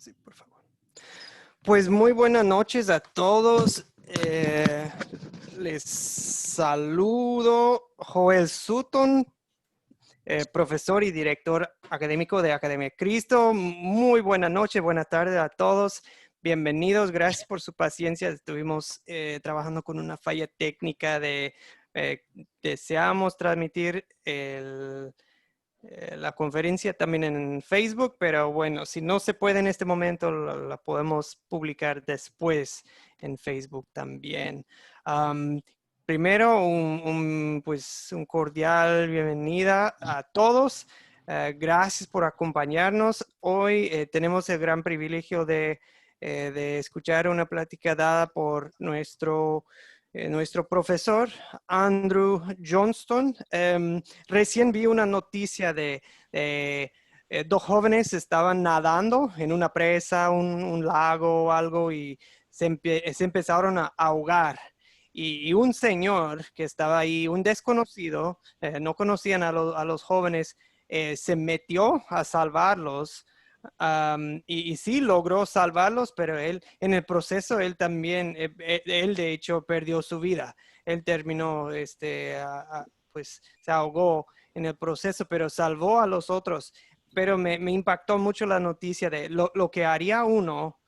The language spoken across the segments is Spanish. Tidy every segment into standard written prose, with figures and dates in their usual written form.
Sí, por favor. Pues muy buenas noches a todos. Les saludo Joel Sutton, profesor y director académico de Academia Cristo. Muy buena noche, buena tarde a todos. Bienvenidos, gracias por su paciencia. Estuvimos trabajando con una falla técnica deseamos transmitir la conferencia también en Facebook, pero bueno, si no se puede en este momento, la podemos publicar después en Facebook también. Primero, pues, un cordial bienvenida a todos. Gracias por acompañarnos. Hoy tenemos el gran privilegio de escuchar una plática dada por nuestro profesor Andrew Johnston. Recién vi una noticia de dos jóvenes estaban nadando en una presa, un lago o algo, y se empezaron a ahogar. Y un señor que estaba ahí, un desconocido, no conocían a los jóvenes, se metió a salvarlos. Y sí logró salvarlos, pero él en el proceso, él también, él de hecho perdió su vida. Él terminó, pues se ahogó en el proceso, pero salvó a los otros. Pero me impactó mucho la noticia de lo que haría uno,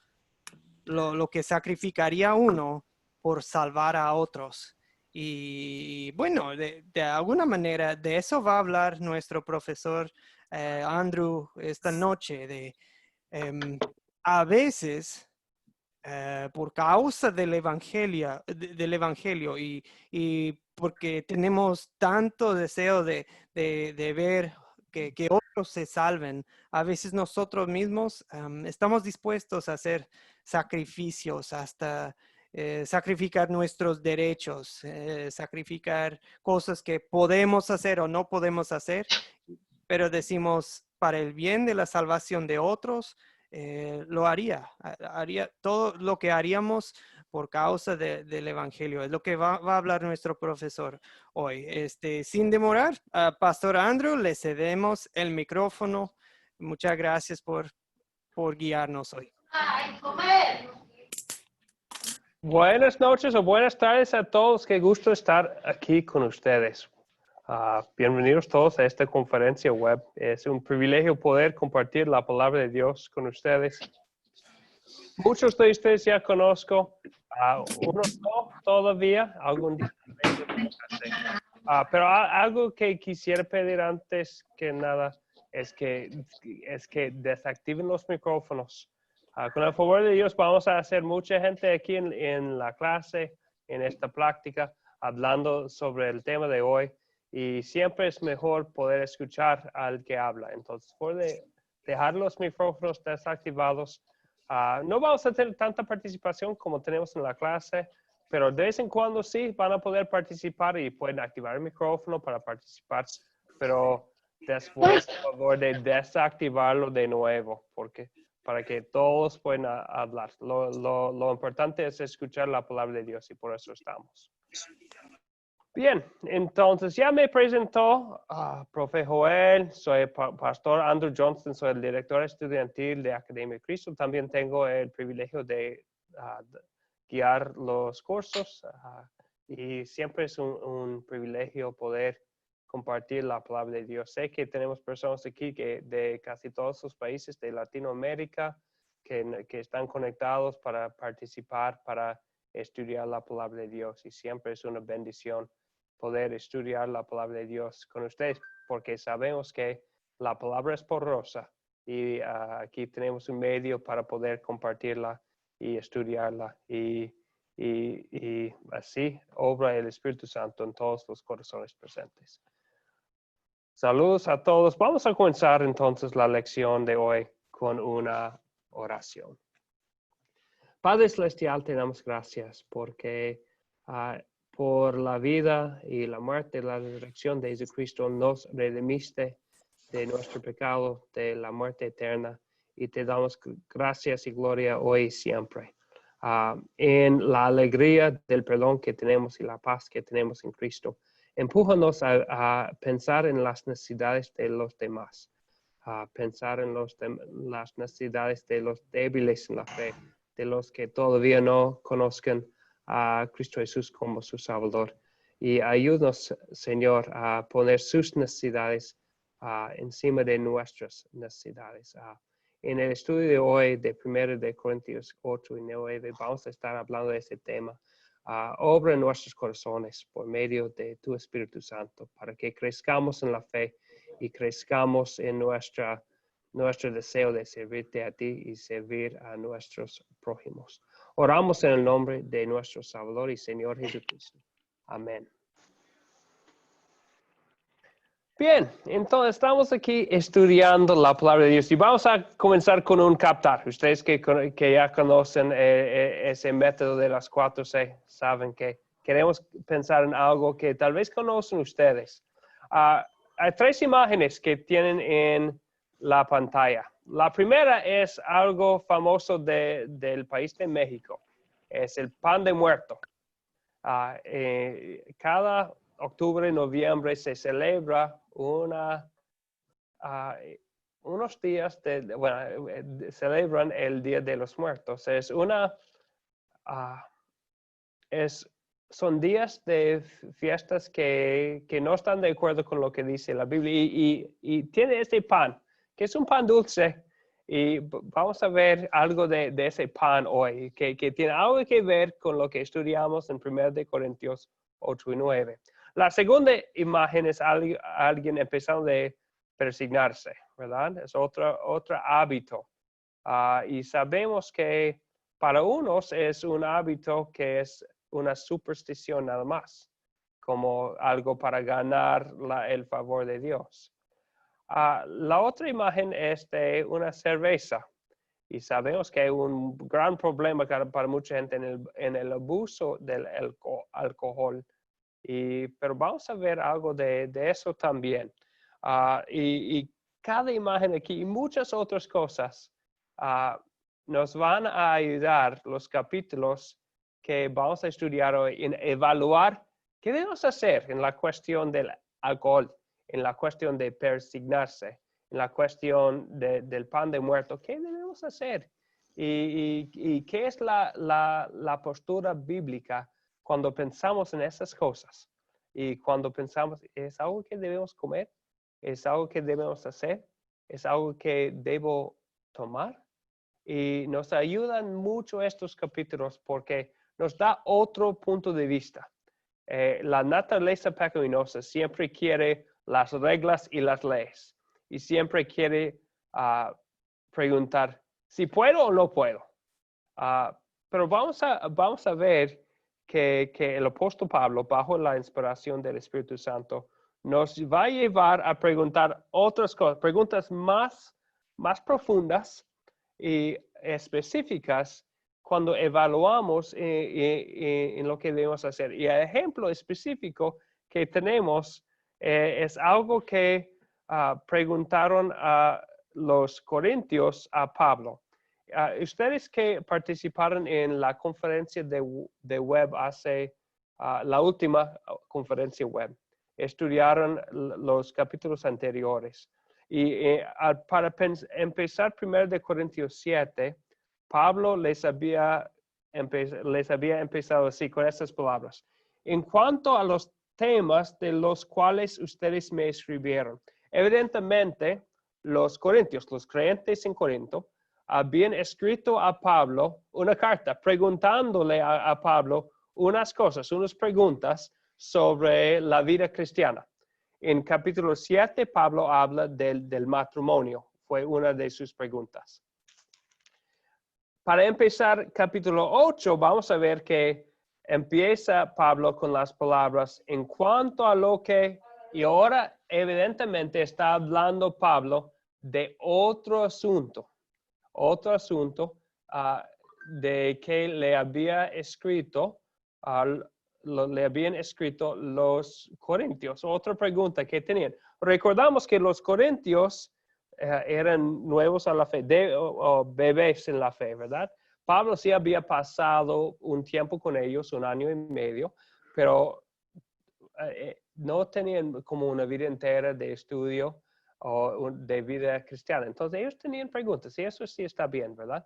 lo que sacrificaría uno por salvar a otros. Y bueno, de alguna manera de eso va a hablar nuestro profesor Andrew esta noche, a veces, por causa del evangelio y porque tenemos tanto deseo de ver que otros se salven, a veces nosotros mismos estamos dispuestos a hacer sacrificios, hasta sacrificar nuestros derechos, sacrificar cosas que podemos hacer o no podemos hacer, pero decimos para el bien de la salvación de otros. Lo haría todo lo que haríamos por causa del evangelio. Es lo que va a hablar nuestro profesor hoy. Sin demorar, a Pastor Andrew le cedemos el micrófono. Muchas gracias por guiarnos hoy. Buenas noches o buenas tardes a todos. Qué gusto estar aquí con ustedes. Bienvenidos todos a esta conferencia web. Es un privilegio poder compartir la palabra de Dios con ustedes. Muchos de ustedes ya conozco, unos no todavía, algún día. Pero algo que quisiera pedir antes que nada es que desactiven los micrófonos. Con el favor de Dios vamos a hacer mucha gente aquí en la clase, en esta práctica, hablando sobre el tema de hoy. Y siempre es mejor poder escuchar al que habla. Entonces, puede dejar los micrófonos desactivados. No vamos a tener tanta participación como tenemos en la clase, pero de vez en cuando sí van a poder participar y pueden activar el micrófono para participar. Pero después, por favor, de desactivarlo de nuevo, para que todos puedan hablar. Lo importante es escuchar la palabra de Dios y por eso estamos. Bien, entonces ya me presentó profe Joel, soy pastor Andrew Johnston, soy el director estudiantil de Academia Cristo. También tengo el privilegio de guiar los cursos y siempre es un privilegio poder compartir la palabra de Dios. Sé que tenemos personas aquí de casi todos los países de Latinoamérica que están conectados para participar, para estudiar la palabra de Dios y siempre es una bendición poder estudiar la palabra de Dios con ustedes, porque sabemos que la palabra es poderosa y aquí tenemos un medio para poder compartirla y estudiarla y así obra el Espíritu Santo en todos los corazones presentes. Saludos a todos. Vamos a comenzar entonces la lección de hoy con una oración. Padre Celestial, te damos gracias porque por la vida y la muerte y la resurrección de Jesucristo nos redimiste de nuestro pecado, de la muerte eterna, y te damos gracias y gloria hoy y siempre. En la alegría del perdón que tenemos y la paz que tenemos en Cristo. Empújanos a pensar en las necesidades de los demás. pensar en las necesidades de los débiles en la fe, de los que todavía no conozcan a Cristo Jesús como su Salvador. Y ayúdanos, Señor, a poner sus necesidades encima de nuestras necesidades. En el estudio de hoy de 1 de Corintios 8 y 9 vamos a estar hablando de ese tema. Obra en nuestros corazones por medio de tu Espíritu Santo para que crezcamos en la fe y crezcamos en nuestro deseo de servirte a ti y servir a nuestros prójimos. Oramos en el nombre de nuestro Salvador y Señor Jesucristo. Amén. Bien, entonces estamos aquí estudiando la palabra de Dios y vamos a comenzar con un captar. Ustedes que ya conocen ese método de las 4C saben que queremos pensar en algo que tal vez conocen ustedes. Hay 3 imágenes que tienen en la pantalla. La primera es algo famoso del país de México. Es el pan de muerto. Cada octubre, noviembre se celebra unos días, celebran el Día de los Muertos. Son días de fiestas que no están de acuerdo con lo que dice la Biblia y tiene este pan, que es un pan dulce. Y vamos a ver algo de ese pan hoy, que tiene algo que ver con lo que estudiamos en 1 de Corintios 8 y 9. La segunda imagen es alguien empezando a persignarse, ¿verdad? Es otro hábito. Y sabemos que para unos es un hábito que es una superstición nada más, como algo para ganar el favor de Dios. La otra imagen es de una cerveza. Y sabemos que hay un gran problema para mucha gente en el abuso del alcohol. Pero vamos a ver algo de eso también. Y cada imagen aquí y muchas otras cosas nos van a ayudar los capítulos que vamos a estudiar hoy en evaluar qué debemos hacer en la cuestión del alcohol, en la cuestión de persignarse, en la cuestión del pan de muerto. ¿Qué debemos hacer? ¿Y qué es la postura bíblica cuando pensamos en esas cosas? Y cuando pensamos, ¿es algo que debemos comer? ¿Es algo que debemos hacer? ¿Es algo que debo tomar? Y nos ayudan mucho estos capítulos porque nos da otro punto de vista. La naturaleza pecaminosa siempre quiere las reglas y las leyes. Y siempre quiere preguntar si puedo o no puedo. Pero vamos a ver que el apóstol Pablo, bajo la inspiración del Espíritu Santo, nos va a llevar a preguntar otras cosas, preguntas más profundas y específicas cuando evaluamos en lo que debemos hacer. Y el ejemplo específico que tenemos es algo que preguntaron a los corintios a Pablo. Ustedes que participaron en la conferencia de web hace la última conferencia web, estudiaron los capítulos anteriores. Y para empezar 1 de Corintios 7, Pablo les había empezado así, con estas palabras. En cuanto a los temas de los cuales ustedes me escribieron, evidentemente los corintios, los creyentes en Corinto, habían escrito a Pablo una carta preguntándole a Pablo unas preguntas sobre la vida cristiana. En capítulo 7, Pablo habla del matrimonio. Fue una de sus preguntas. Para empezar, capítulo 8, vamos a ver que empieza Pablo con las palabras en cuanto a lo que, y ahora evidentemente está hablando Pablo de otro asunto de que le habían escrito los corintios. Otra pregunta que tenían. Recordamos que los corintios eran nuevos a la fe, o bebés en la fe, ¿verdad? Pablo sí había pasado un tiempo con ellos, 1 año y medio, pero no tenían como una vida entera de estudio o de vida cristiana. Entonces ellos tenían preguntas y eso sí está bien, ¿verdad?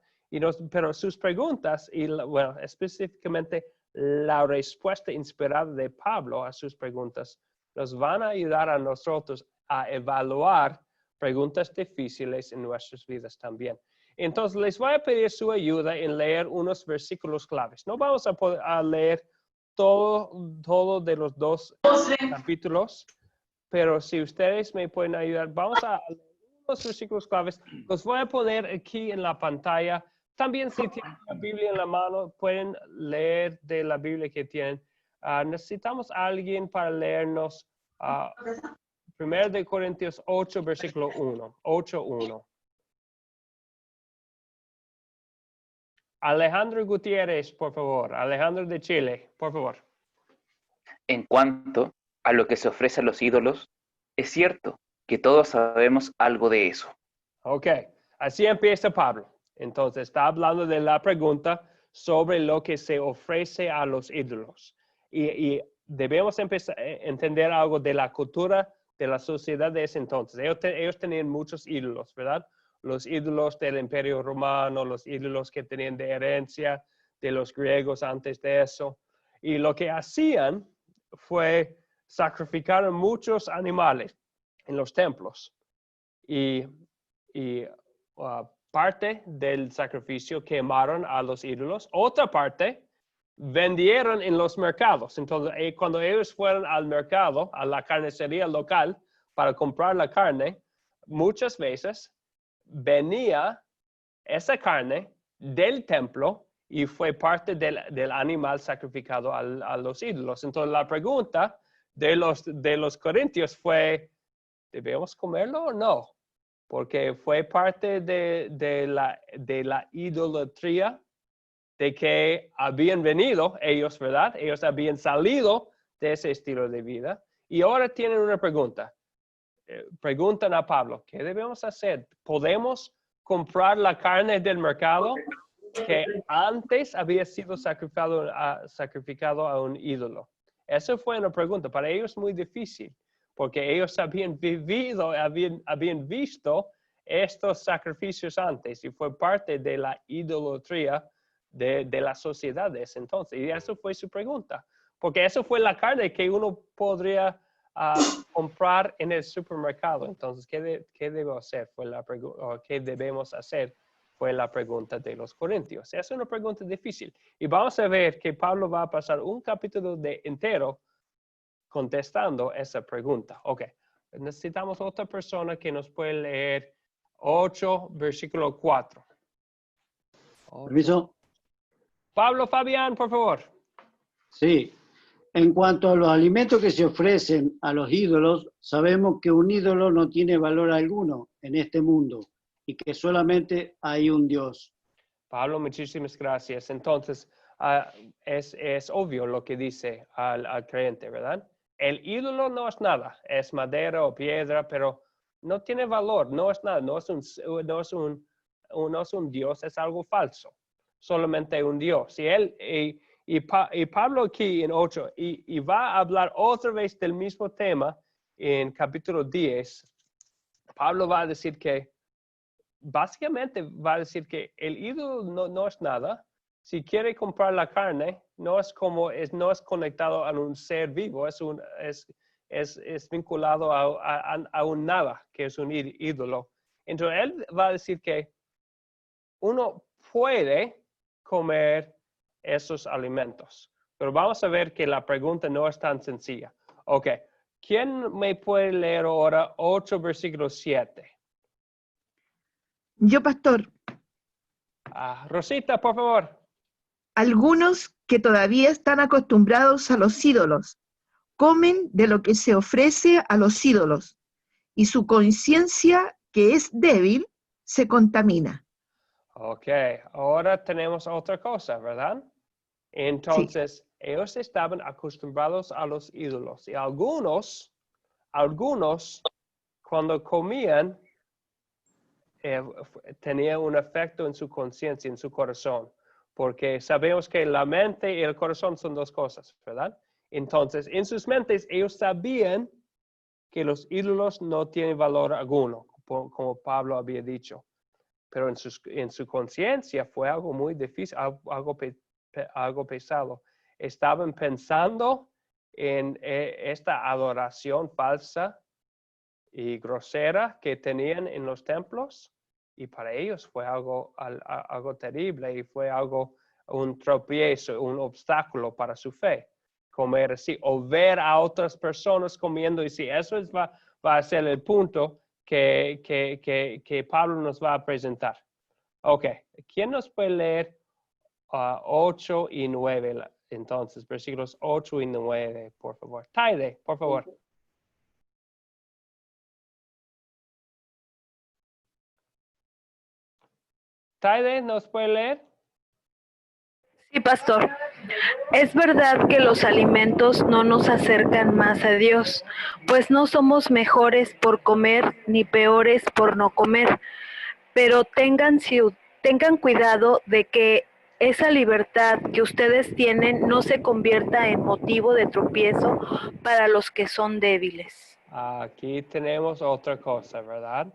Pero sus preguntas, bueno, específicamente la respuesta inspirada de Pablo a sus preguntas, nos van a ayudar a nosotros a evaluar preguntas difíciles en nuestras vidas también. Entonces les voy a pedir su ayuda en leer unos versículos claves. No vamos a leer todo de los 2 capítulos, pero si ustedes me pueden ayudar, vamos a leer unos versículos claves. Los voy a poner aquí en la pantalla. También si tienen la Biblia en la mano, pueden leer de la Biblia que tienen. Necesitamos a alguien para leernos 1 de Corintios 8, versículo 1. 8:1. Alejandro Gutiérrez, por favor. Alejandro de Chile, por favor. En cuanto a lo que se ofrece a los ídolos, es cierto que todos sabemos algo de eso. Ok, así empieza Pablo. Entonces está hablando de la pregunta sobre lo que se ofrece a los ídolos. Y debemos empezar a entender algo de la cultura de la sociedad de ese entonces. Ellos tenían muchos ídolos, ¿verdad? Los ídolos del Imperio Romano, los ídolos que tenían de herencia de los griegos antes de eso. Y lo que hacían fue sacrificar muchos animales en los templos. Y parte del sacrificio quemaron a los ídolos. Otra parte vendieron en los mercados. Entonces, cuando ellos fueron al mercado, a la carnicería local, para comprar la carne, muchas veces venía esa carne del templo y fue parte del animal sacrificado a los ídolos. Entonces, la pregunta de los corintios fue, ¿debemos comerlo o no? Porque fue parte de la idolatría de que habían venido ellos, ¿verdad? Ellos habían salido de ese estilo de vida y ahora tienen una pregunta. Preguntan a Pablo, ¿qué debemos hacer? ¿Podemos comprar la carne del mercado que antes había sido sacrificado a un ídolo? Esa fue una pregunta. Para ellos muy difícil, porque ellos habían vivido, habían visto estos sacrificios antes y fue parte de la idolatría de las sociedades entonces. Y eso fue su pregunta, porque eso fue la carne que uno podría comprar en el supermercado. Entonces, ¿qué debo hacer? ¿Qué debemos hacer? Fue la pregunta de los corintios. Es una pregunta difícil. Y vamos a ver que Pablo va a pasar un capítulo entero contestando esa pregunta. Ok, necesitamos otra persona que nos puede leer 8, versículo 4. Permiso. Pablo Fabián, por favor. Sí. En cuanto a los alimentos que se ofrecen a los ídolos, sabemos que un ídolo no tiene valor alguno en este mundo y que solamente hay un Dios. Pablo, muchísimas gracias. Entonces, es obvio lo que dice al creyente, ¿verdad? El ídolo no es nada, es madera o piedra, pero no tiene valor, no es nada, no es un Dios, es algo falso, solamente un Dios. Y Pablo aquí en 8, y va a hablar otra vez del mismo tema en capítulo 10, Pablo va a decir que, básicamente va a decir que el ídolo no es nada. Si quiere comprar la carne, no es conectado a un ser vivo, es vinculado a un nada, que es un ídolo. Entonces, él va a decir que uno puede comer esos alimentos. Pero vamos a ver que la pregunta no es tan sencilla. Ok, ¿quién me puede leer ahora 8 versículos 7? Yo, pastor. Rosita, por favor. Algunos que todavía están acostumbrados a los ídolos comen de lo que se ofrece a los ídolos y su conciencia, que es débil, se contamina. Ok, ahora tenemos otra cosa, ¿verdad? Entonces, ellos estaban acostumbrados a los ídolos y algunos cuando comían, tenía un efecto en su conciencia, en su corazón, porque sabemos que la mente y el corazón son dos cosas, ¿verdad? Entonces, en sus mentes, ellos sabían que los ídolos no tienen valor alguno, como Pablo había dicho. Pero en su conciencia fue algo muy difícil, algo pesado. Estaban pensando en esta adoración falsa y grosera que tenían en los templos, y para ellos fue algo terrible y fue un tropiezo, un obstáculo para su fe, comer así o ver a otras personas comiendo. Y sí, eso va a ser el punto que Pablo nos va a presentar. Ok, ¿quién nos puede leer 8 y 9? Entonces, versículos 8 y 9, por favor. Taide, por favor. Taide, ¿nos puede leer? Sí, pastor. Es verdad que los alimentos no nos acercan más a Dios, pues no somos mejores por comer ni peores por no comer, pero tengan cuidado de que esa libertad que ustedes tienen no se convierta en motivo de tropiezo para los que son débiles. Aquí tenemos otra cosa, ¿verdad?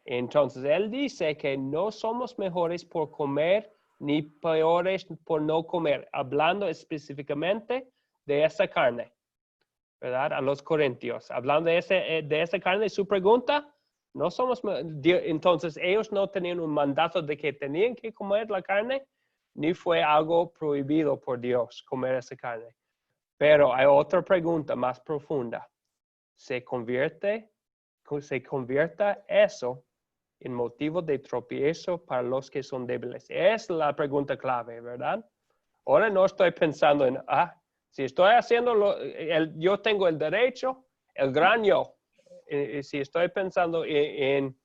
Entonces, él dice que no somos mejores por comer ni peores por no comer, hablando específicamente de esa carne, ¿verdad? A los corintios, hablando de esa carne, su pregunta, no somos, entonces ellos no tenían un mandato de que tenían que comer la carne, ni fue algo prohibido por Dios comer esa carne. Pero hay otra pregunta más profunda. ¿Se convierta eso en motivo de tropiezo para los que son débiles? Es la pregunta clave, ¿verdad? Ahora no estoy pensando en, si estoy haciendo yo tengo el derecho, el gran yo. Si estoy pensando en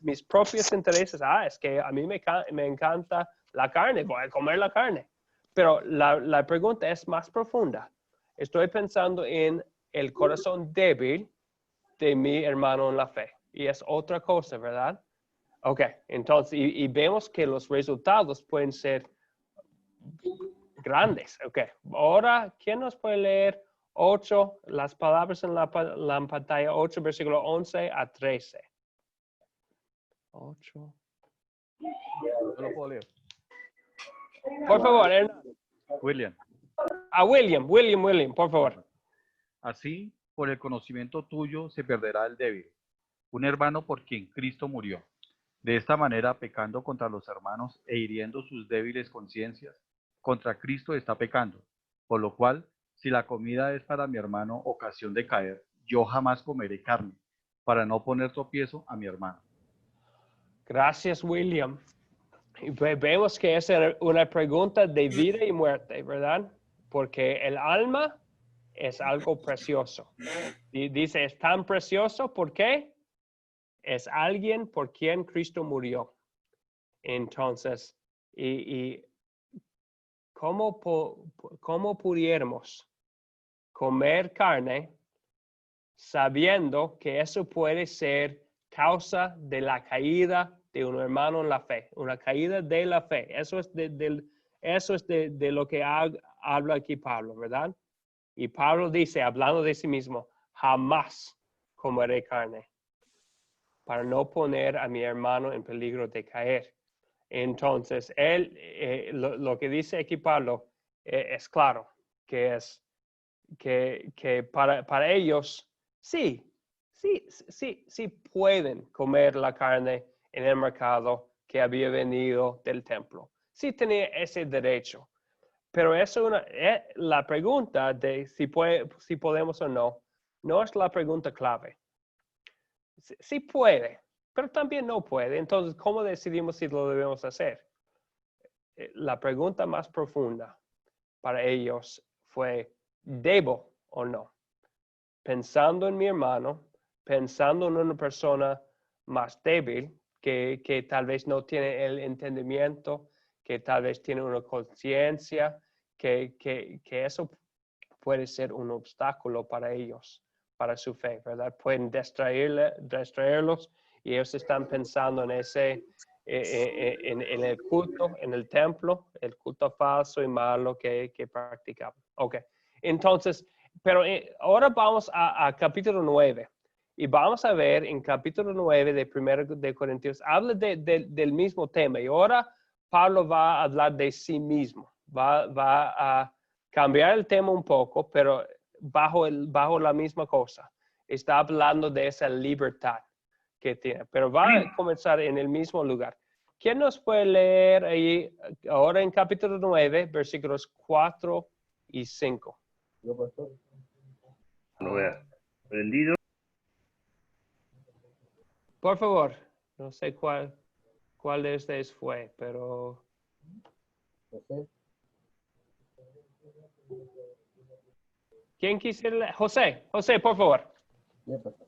mis propios intereses, es que a mí me encanta la carne, voy a comer la carne. Pero la pregunta es más profunda. Estoy pensando en el corazón débil de mi hermano en la fe. Y es otra cosa, ¿verdad? Ok, entonces, y vemos que los resultados pueden ser grandes. Ok, ahora, ¿quién nos puede leer 8, las palabras en la pantalla, 8, versículo 11 a 13? 8. Yo lo puedo leer. Por favor, Hernán. William. William, por favor. Así, por el conocimiento tuyo se perderá el débil, un hermano por quien Cristo murió. De esta manera, pecando contra los hermanos e hiriendo sus débiles conciencias, contra Cristo está pecando. Por lo cual, si la comida es para mi hermano ocasión de caer, yo jamás comeré carne, para no poner tropiezo a mi hermano. Gracias, William. Y vemos que es una pregunta de vida y muerte, ¿verdad? Porque el alma es algo precioso. Y dice, es tan precioso, ¿por qué? Es alguien por quien Cristo murió. Entonces, y ¿cómo pudiéramos comer carne sabiendo que eso puede ser causa de la caída de un hermano en la fe, una caída de la fe? Eso es de lo que habla aquí Pablo, ¿verdad? Y Pablo dice, hablando de sí mismo, jamás comeré carne para no poner a mi hermano en peligro de caer. Entonces, lo que dice aquí Pablo es claro, que es que para ellos sí pueden comer la carne en el mercado que había venido del templo. Sí tenía ese derecho. Pero la pregunta de si podemos o no es la pregunta clave. Sí puede, pero también no puede. Entonces, ¿cómo decidimos si lo debemos hacer? La pregunta más profunda para ellos fue, ¿debo o no? Pensando en mi hermano, pensando en una persona más débil, que tal vez no tiene el entendimiento, que tal vez tiene una conciencia, que eso puede ser un obstáculo para ellos, para su fe, ¿verdad? Pueden distraerlos y ellos están pensando en en el culto, en el templo, el culto falso y malo que practicaban. Ok, entonces pero ahora vamos a capítulo 9. Y vamos a ver en capítulo 9 de 1 de Corintios, habla del mismo tema. Y ahora Pablo va a hablar de sí mismo. Va a cambiar el tema un poco, pero bajo la misma cosa. Está hablando de esa libertad que tiene. Pero va a comenzar en el mismo lugar. ¿Quién nos puede leer ahí ahora en capítulo 9, versículos 4 y 5? Yo, pastor. Lo vea. Prendido. Por favor, no sé cuál de ustedes fue, pero... José. ¿Quién quisiera leer? José, por favor. Bien, pastor.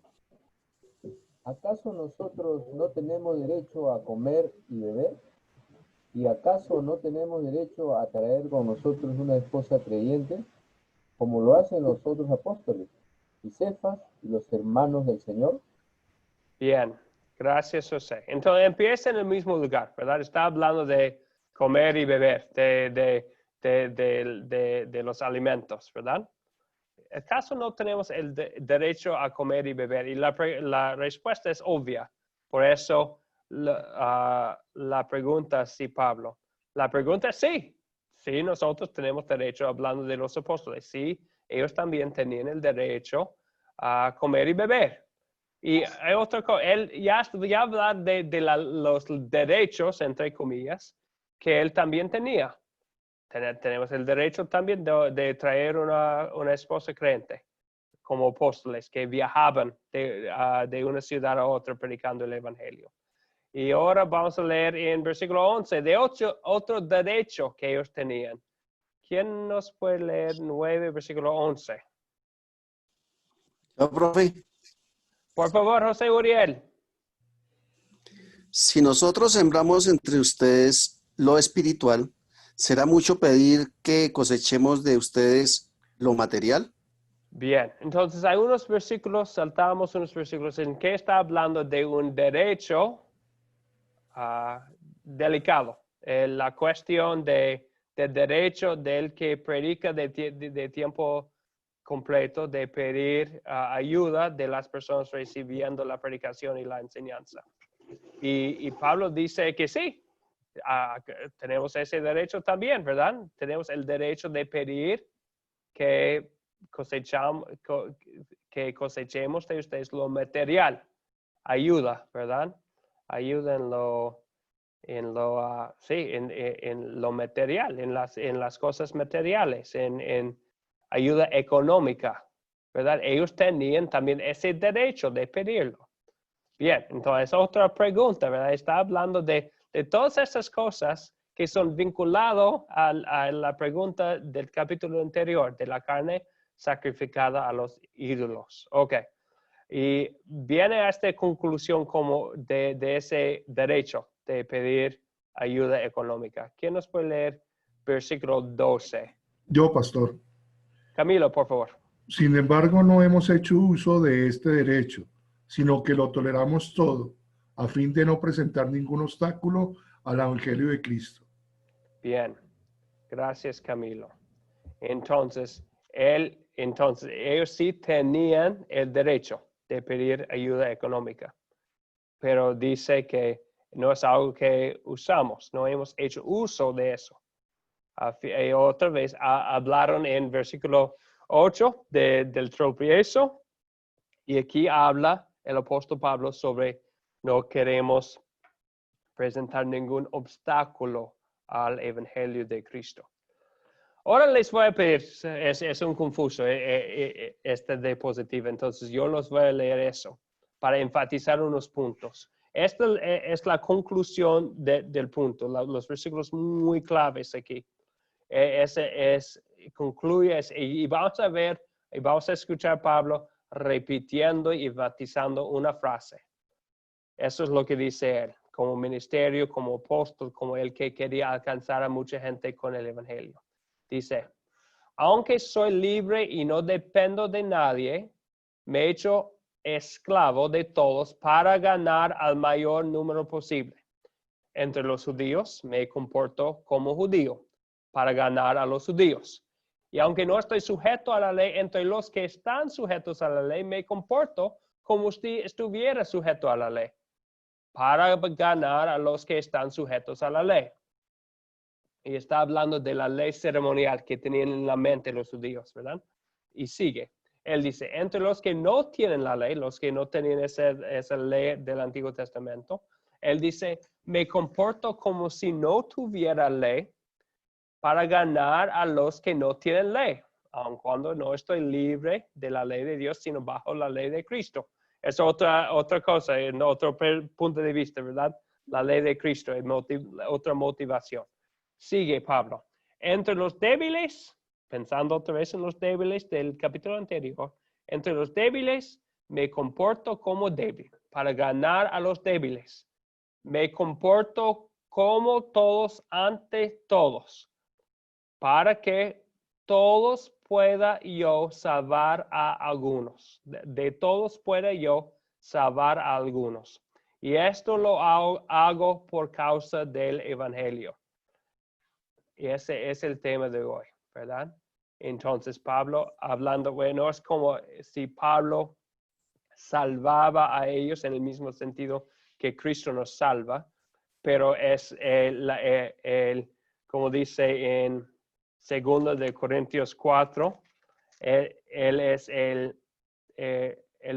¿Acaso nosotros no tenemos derecho a comer y beber? ¿Y acaso no tenemos derecho a traer con nosotros una esposa creyente, como lo hacen los otros apóstoles, y Cefas y los hermanos del Señor? Bien, gracias, José. Entonces empieza en el mismo lugar, ¿verdad? Está hablando de comer y beber, de los alimentos, ¿verdad? ¿Acaso no tenemos el derecho a comer y beber? Y la respuesta es obvia. Por eso la pregunta, sí, Pablo. La pregunta es sí. Sí, nosotros tenemos derecho, hablando de los apóstoles. Sí, ellos también tenían el derecho a comer y beber. Y hay otra cosa. Él ya habla de los derechos, entre comillas, que él también tenía. Tenemos el derecho también de traer una esposa creyente, como apóstoles que viajaban de una ciudad a otra predicando el evangelio. Y ahora vamos a leer en versículo 11 de otro derecho que ellos tenían. ¿Quién nos puede leer 9, versículo 11? Yo, profe, Por favor, José Uriel. si nosotros sembramos entre ustedes lo espiritual, ¿será mucho pedir que cosechemos de ustedes lo material? Bien, entonces hay unos versículos, saltamos unos versículos en que está hablando de un derecho delicado. La cuestión del derecho del que predica de tiempo completo de pedir ayuda de las personas recibiendo la predicación y la enseñanza. Y Pablo dice que sí, tenemos ese derecho también, ¿verdad? Tenemos el derecho de pedir que cosechemos de ustedes lo material, ayuda, ¿verdad? Ayuda en lo material, en las cosas materiales, en ayuda económica, ¿verdad? Ellos tenían también ese derecho de pedirlo. Bien, entonces otra pregunta, ¿verdad? Está hablando de todas estas cosas que son vinculadas a la pregunta del capítulo anterior, de la carne sacrificada a los ídolos. Ok. Y viene a esta conclusión como de ese derecho de pedir ayuda económica. ¿Quién nos puede leer versículo 12? Yo, pastor. Camilo, por favor. Sin embargo, no hemos hecho uso de este derecho, sino que lo toleramos todo, a fin de no presentar ningún obstáculo al Evangelio de Cristo. Bien. Gracias, Camilo. Entonces, ellos sí tenían el derecho de pedir ayuda económica, pero dice que no es algo que usamos, no hemos hecho uso de eso. Y otra vez hablaron en versículo 8 del tropiezo, y aquí habla el apóstol Pablo sobre no queremos presentar ningún obstáculo al evangelio de Cristo. Ahora les voy a pedir, es un confuso este diapositiva, entonces yo los voy a leer eso para enfatizar unos puntos. Esta es la conclusión del punto, los versículos muy claves aquí. Concluye y vamos a ver, y vamos a escuchar a Pablo repitiendo y enfatizando una frase. Eso es lo que dice él, como ministerio, como apóstol, como el que quería alcanzar a mucha gente con el evangelio. Dice, aunque soy libre y no dependo de nadie, me he hecho esclavo de todos para ganar al mayor número posible. Entre los judíos me comporto como judío para ganar a los judíos. Y aunque no estoy sujeto a la ley, entre los que están sujetos a la ley, me comporto como si estuviera sujeto a la ley, para ganar a los que están sujetos a la ley. Y está hablando de la ley ceremonial que tenían en la mente los judíos, ¿verdad? Y sigue. Él dice, entre los que no tienen la ley, los que no tenían esa ley del Antiguo Testamento, él dice, me comporto como si no tuviera ley para ganar a los que no tienen ley, aun cuando no estoy libre de la ley de Dios, sino bajo la ley de Cristo. Es otra cosa, en otro punto de vista, ¿verdad? La ley de Cristo es otra motivación. Sigue Pablo. Entre los débiles, pensando otra vez en los débiles del capítulo anterior, entre los débiles me comporto como débil para ganar a los débiles. Me comporto como todos ante todos, para que todos pueda yo salvar a algunos. De todos pueda yo salvar a algunos. Y esto lo hago por causa del Evangelio. Y ese es el tema de hoy, ¿verdad? Entonces Pablo hablando, bueno, es como si Pablo salvaba a ellos en el mismo sentido que Cristo nos salva, pero es como dice en 2 de Corintios 4, él es el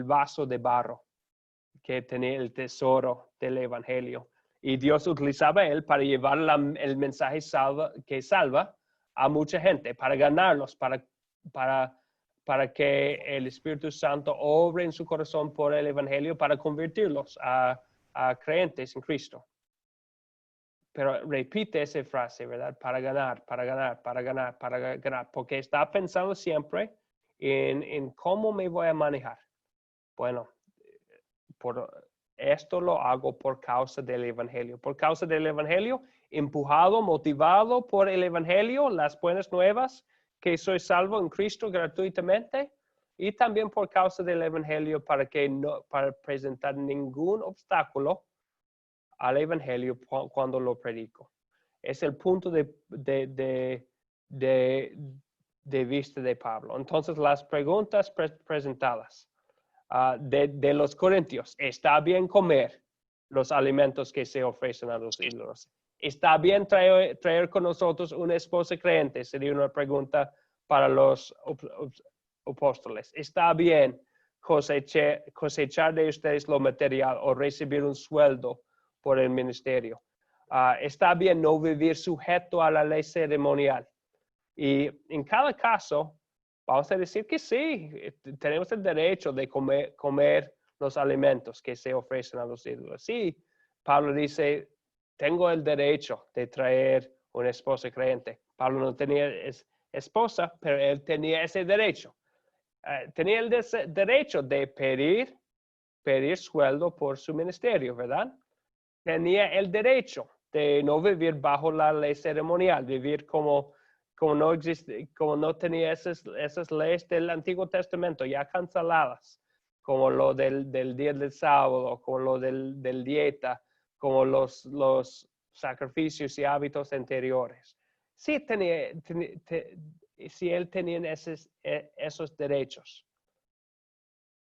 vaso de barro que tenía el tesoro del Evangelio. Y Dios utilizaba a él para llevar el mensaje que salva a mucha gente, para ganarlos, para que el Espíritu Santo obre en su corazón por el Evangelio, para convertirlos a creyentes en Cristo. Pero repite esa frase, ¿verdad? Para ganar, para ganar, para ganar, para ganar. Porque está pensando siempre en cómo me voy a manejar. Bueno, esto lo hago por causa del Evangelio. Por causa del Evangelio, empujado, motivado por el Evangelio, las buenas nuevas, que soy salvo en Cristo gratuitamente. Y también por causa del Evangelio para presentar ningún obstáculo al Evangelio cuando lo predico. Es el punto de vista de Pablo. Entonces, las preguntas presentadas de los corintios. ¿Está bien comer los alimentos que se ofrecen a los ídolos? ¿Está bien traer con nosotros una esposa creyente? Sería una pregunta para los apóstoles. ¿Está bien cosechar de ustedes lo material o recibir un sueldo por el ministerio? ¿Está bien no vivir sujeto a la ley ceremonial? Y en cada caso, vamos a decir que sí, tenemos el derecho de comer los alimentos que se ofrecen a los ídolos. Sí, Pablo dice, tengo el derecho de traer una esposa creyente. Pablo no tenía esposa, pero él tenía ese derecho. Tenía el derecho de pedir sueldo por su ministerio, ¿verdad? Tenía el derecho de no vivir bajo la ley ceremonial, vivir como no tenía esas leyes del Antiguo Testamento ya canceladas, como lo del día del sábado, como lo del dieta, como los sacrificios y hábitos anteriores. Sí, él tenía esos derechos.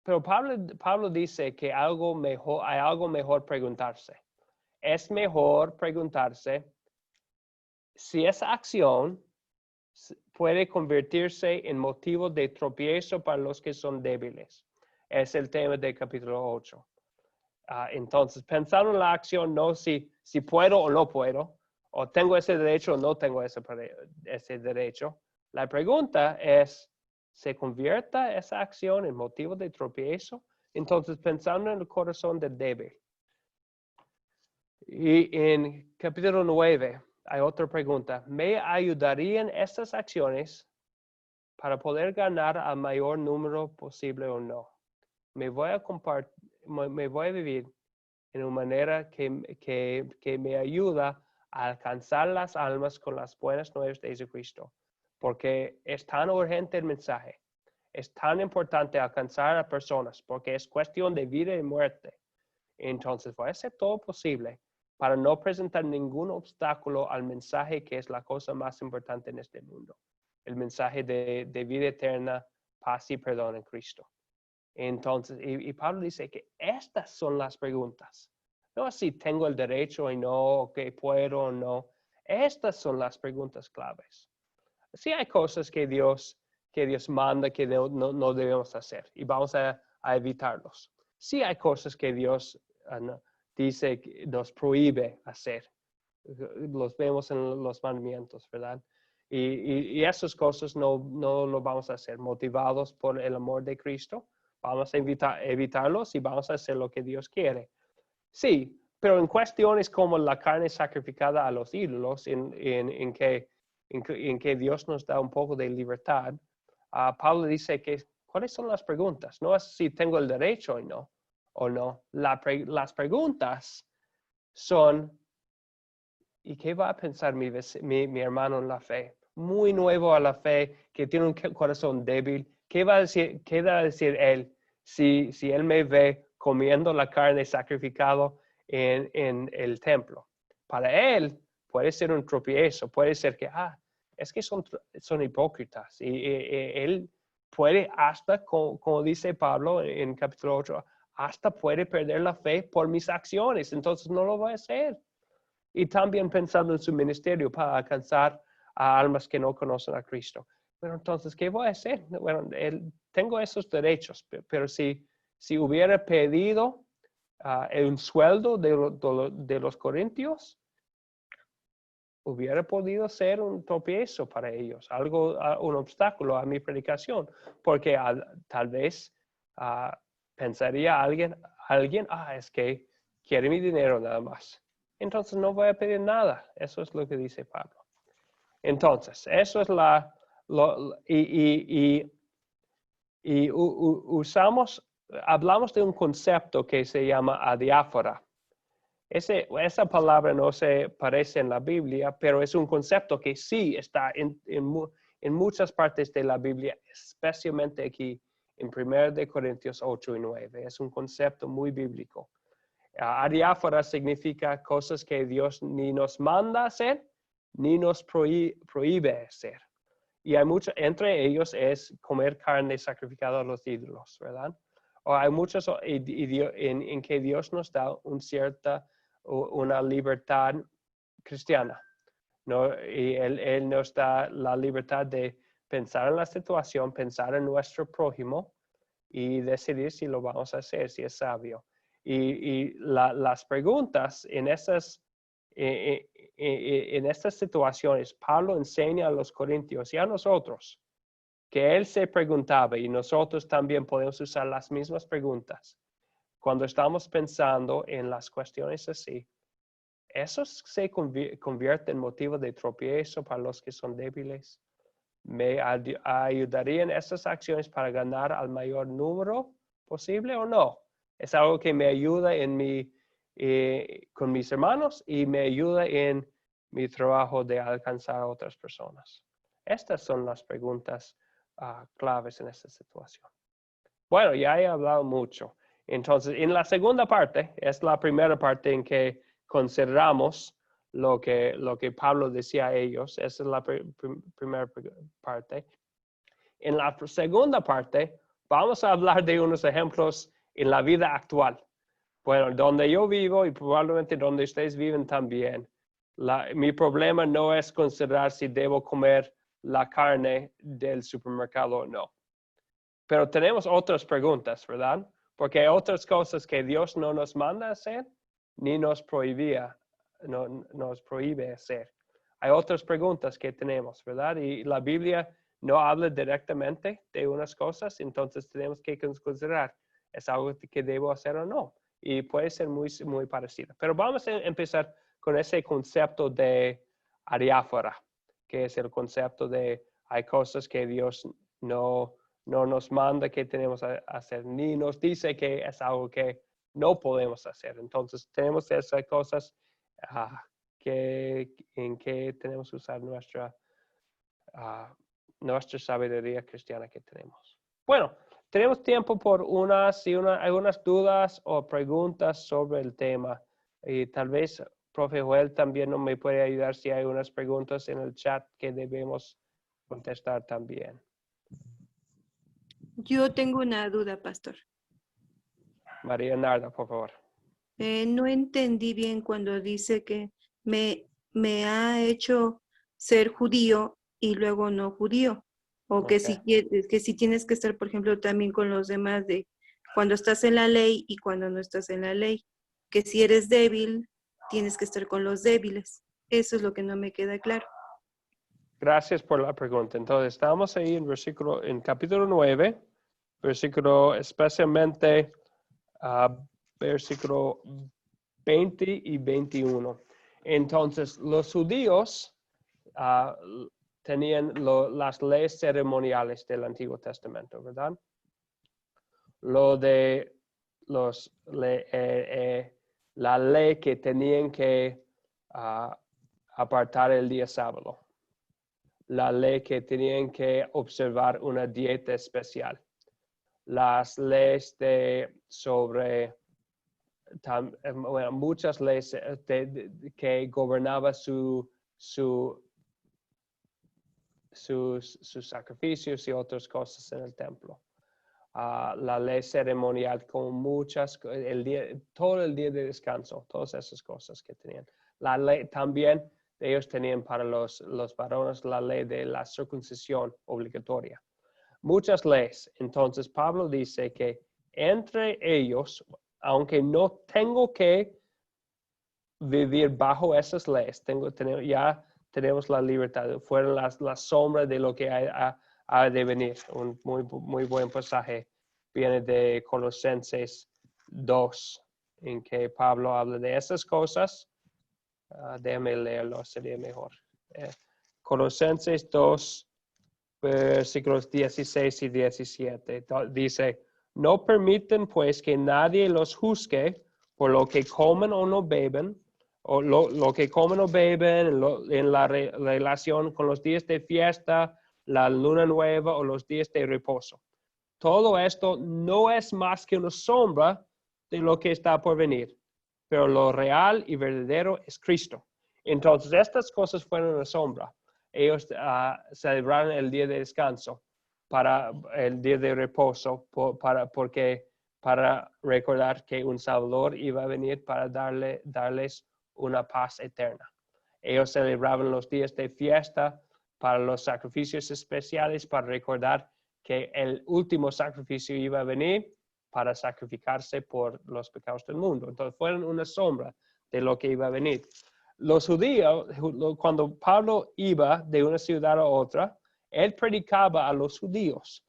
Pero Pablo dice que hay algo mejor preguntarse. Es mejor preguntarse si esa acción puede convertirse en motivo de tropiezo para los que son débiles. Es el tema del capítulo 8. Entonces, pensando en la acción, no si puedo o no puedo, o tengo ese derecho o no tengo ese derecho. La pregunta es, ¿se convierta esa acción en motivo de tropiezo? Entonces, pensando en el corazón del débil. Y en capítulo 9, hay otra pregunta. ¿Me ayudarían estas acciones para poder ganar al mayor número posible o no? Me voy a vivir en una manera que me ayuda a alcanzar las almas con las buenas nuevas de Jesucristo. Porque es tan urgente el mensaje. Es tan importante alcanzar a personas porque es cuestión de vida y muerte. Entonces voy a hacer todo posible para no presentar ningún obstáculo al mensaje que es la cosa más importante en este mundo. el mensaje de vida eterna, paz y perdón en Cristo. Entonces, y Pablo dice que estas son las preguntas. No si tengo el derecho o no, que puedo o no. Estas son las preguntas claves. Sí hay cosas que Dios manda que no debemos hacer y vamos a evitarlos. Sí hay cosas que Dios dice que nos prohíbe hacer. Los vemos en los mandamientos, ¿verdad? Y esas cosas no lo vamos a hacer motivados por el amor de Cristo. Vamos a evitarlos y vamos a hacer lo que Dios quiere. Sí, pero en cuestiones como la carne sacrificada a los ídolos, en que Dios nos da un poco de libertad, Pablo dice que ¿cuáles son las preguntas? No es si tengo el derecho o no. Las preguntas son, ¿y qué va a pensar mi hermano en la fe? Muy nuevo a la fe, que tiene un corazón débil. ¿Qué va a decir él si él me ve comiendo la carne sacrificada en el templo? Para él puede ser un tropiezo, puede ser que, es que son hipócritas. Y él puede hasta, como dice Pablo en capítulo 8, hasta puede perder la fe por mis acciones, entonces no lo voy a hacer. Y también pensando en su ministerio para alcanzar a almas que no conocen a Cristo. Pero entonces, ¿qué voy a hacer? Bueno, tengo esos derechos, pero si hubiera pedido un sueldo de los corintios, hubiera podido ser un tropiezo para ellos, un obstáculo a mi predicación, porque tal vez pensaría alguien, es que quiere mi dinero nada más. Entonces no voy a pedir nada. Eso es lo que dice Pablo. Entonces, eso es hablamos de un concepto que se llama adiáfora. Esa palabra no se parece en la Biblia, pero es un concepto que sí está en muchas partes de la Biblia, especialmente aquí en 1 Corintios 8 y 9. Es un concepto muy bíblico. Adiáfora significa cosas que Dios ni nos manda hacer, ni nos prohíbe hacer. Y hay entre ellos es comer carne sacrificada a los ídolos, ¿verdad? O hay muchos en que Dios nos da una libertad cristiana, ¿no? Y Él nos da la libertad de pensar en la situación, pensar en nuestro prójimo y decidir si lo vamos a hacer, si es sabio. Y las preguntas en estas situaciones, Pablo enseña a los corintios y a nosotros que él se preguntaba y nosotros también podemos usar las mismas preguntas cuando estamos pensando en las cuestiones así. ¿Eso se convierte en motivo de tropiezo para los que son débiles? ¿Me ayudarían esas acciones para ganar al mayor número posible o no? Es algo que me ayuda con mis hermanos y me ayuda en mi trabajo de alcanzar a otras personas. Estas son las preguntas claves en esta situación. Bueno, ya he hablado mucho. Entonces, en la segunda parte, es la primera parte en que consideramos lo que Pablo decía a ellos. Esa es la primera parte. En la segunda parte, vamos a hablar de unos ejemplos en la vida actual. Bueno, donde yo vivo y probablemente donde ustedes viven también, mi problema no es considerar si debo comer la carne del supermercado o no. Pero tenemos otras preguntas, ¿verdad? Porque hay otras cosas que Dios no nos manda hacer, ni nos prohíbe hacer. Hay otras preguntas que tenemos, ¿verdad? Y la Biblia no habla directamente de unas cosas, entonces tenemos que considerar, ¿es algo que debo hacer o no? Y puede ser muy, muy parecido. Pero vamos a empezar con ese concepto de adiáfora, que es el concepto de hay cosas que Dios no nos manda que tenemos que hacer, ni nos dice que es algo que no podemos hacer. Entonces tenemos esas cosas en que tenemos que usar nuestra sabiduría cristiana que tenemos. Bueno, tenemos tiempo por algunas dudas o preguntas sobre el tema. Y tal vez, profe Joel, también me puede ayudar si hay unas preguntas en el chat que debemos contestar también. Yo tengo una duda, pastor. María Narda, por favor. No entendí bien cuando dice que me ha hecho ser judío y luego no judío. O que, que si tienes que estar, por ejemplo, también con los demás de cuando estás en la ley y cuando no estás en la ley. Que si eres débil, tienes que estar con los débiles. Eso es lo que no me queda claro. Gracias por la pregunta. Entonces, estamos ahí en capítulo 9, versículo especialmente versículo 20 y 21. Entonces, los judíos tenían las leyes ceremoniales del Antiguo Testamento, ¿verdad? Lo de la ley que tenían que apartar el día sábado. La ley que tenían que observar una dieta especial. Las leyes sobre muchas leyes que gobernaban sus sacrificios y otras cosas en el templo. La ley ceremonial con muchas, todo el día de descanso, todas esas cosas que tenían. La ley también, ellos tenían para los varones la ley de la circuncisión obligatoria. Muchas leyes. Entonces Pablo dice que entre ellos, aunque no tengo que vivir bajo esas leyes, ya tenemos la libertad, fueron las sombras de lo que ha de venir. Un muy buen pasaje viene de Colosenses 2, en que Pablo habla de esas cosas. Déjame leerlo, sería mejor. Colosenses 2, versículos 16 y 17. Dice, no permiten pues que nadie los juzgue por lo que comen o no beben, o lo que comen o beben en la relación con los días de fiesta, la luna nueva o los días de reposo. Todo esto no es más que una sombra de lo que está por venir, pero lo real y verdadero es Cristo. Entonces, estas cosas fueron una sombra. Ellos celebraron el día de descanso, para el día de reposo, para recordar que un Salvador iba a venir para darles una paz eterna. Ellos celebraban los días de fiesta para los sacrificios especiales, para recordar que el último sacrificio iba a venir para sacrificarse por los pecados del mundo. Entonces fueron una sombra de lo que iba a venir. Los judíos, cuando Pablo iba de una ciudad a otra, él predicaba a los judíos,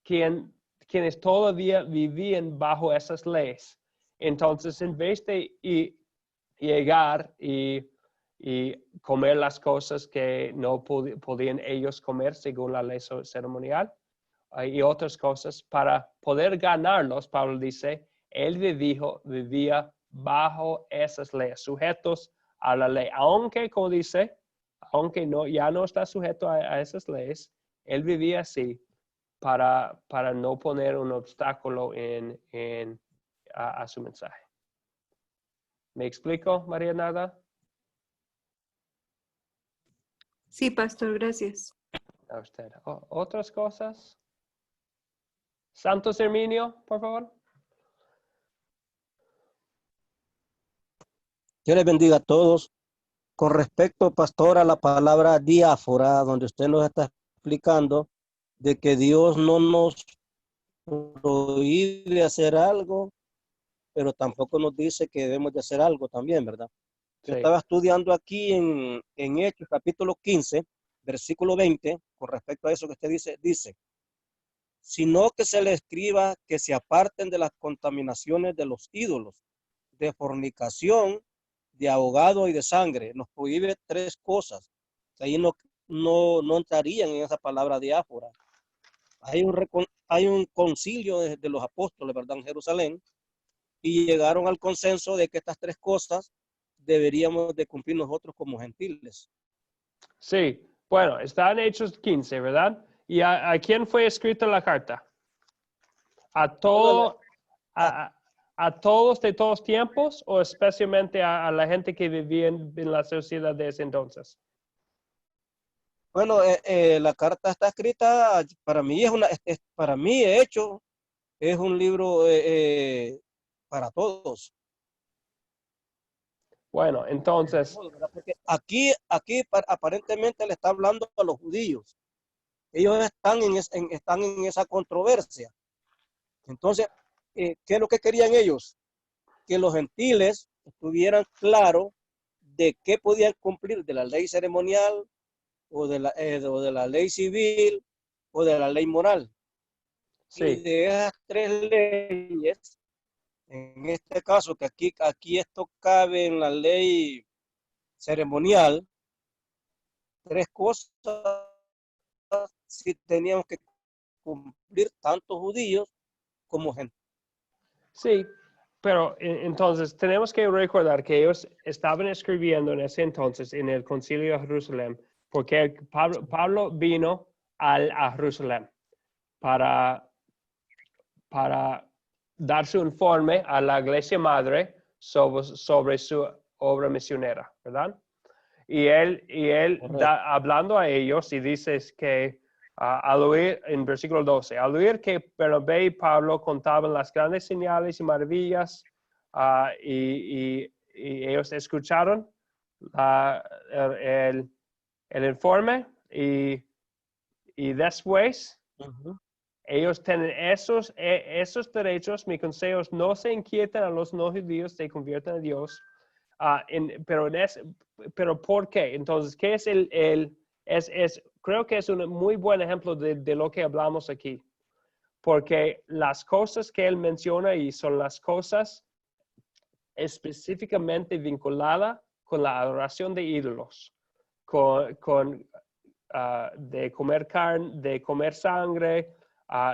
quienes todavía vivían bajo esas leyes. Entonces, en vez de llegar y comer las cosas que no podían ellos comer según la ley ceremonial y otras cosas, para poder ganarlos, Pablo dice, él vivía bajo esas leyes, sujetos a la ley. Aunque, como dice, aunque ya no está sujeto a esas leyes, él vivía así para no poner un obstáculo a su mensaje. ¿Me explico, María Nada? Sí, pastor, gracias. A usted. ¿Otras cosas? Santos Herminio, por favor. Dios les bendiga a todos. Con respecto, pastor, a la palabra diáfora, donde usted nos está explicando de que Dios no nos prohíbe hacer algo, pero tampoco nos dice que debemos de hacer algo también, ¿verdad? Sí. Yo estaba estudiando aquí en Hechos, capítulo 15, versículo 20, con respecto a eso que usted dice, sino que se le escriba que se aparten de las contaminaciones de los ídolos, de fornicación, de ahogado y de sangre. Nos prohíbe 3 cosas. Ahí no entrarían en esa palabra diáfora. Hay un concilio de los apóstoles, ¿verdad?, en Jerusalén, y llegaron al consenso de que estas 3 cosas deberíamos de cumplir nosotros como gentiles. Sí, bueno, está en Hechos 15, ¿verdad? ¿Y a quién fue escrita la carta? ¿A todos de todos tiempos o especialmente a la gente que vivía en la sociedad de ese entonces? Bueno, la carta está escrita, para mí para mí hecho, es un libro para todos. Bueno, entonces, Porque aquí aparentemente le está hablando a los judíos. Ellos están en esa controversia. Entonces, ¿qué es lo que querían ellos? Que los gentiles estuvieran claros de qué podían cumplir de la ley ceremonial o de la ley civil o de la ley moral. sí. Y de esas tres leyes, en este caso, que aquí esto cabe en la ley ceremonial, tres cosas sí teníamos que cumplir tanto judíos como gentiles. Sí, pero entonces tenemos que recordar que ellos estaban escribiendo en ese entonces en el Concilio de Jerusalén, porque Pablo vino a Jerusalén para dar su informe a la iglesia madre sobre su obra misionera, ¿verdad? Y él hablando a ellos y dice que al oír, en versículo 12, al oír que Bernabé y Pablo contaban las grandes señales y maravillas y ellos escucharon el informe y después ellos tienen esos derechos. Mi consejo es no se inquieten a los no judíos, se conviertan a Dios. Pero ¿por qué? Entonces, ¿qué es creo que es un muy buen ejemplo de lo que hablamos aquí. Porque las cosas que él menciona y son las cosas específicamente vinculadas con la adoración de ídolos, de comer carne, de comer sangre,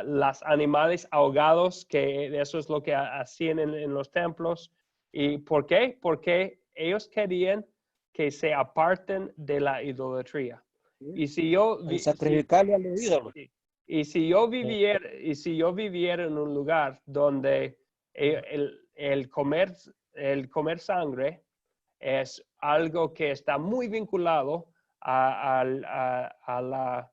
los animales ahogados, que eso es lo que hacían en los templos. ¿Y por qué? Porque ellos querían que se aparten de la idolatría. Y si yo sacrificarle a los ídolos. Y si yo viviera en un lugar donde el comer sangre es algo que está muy vinculado a la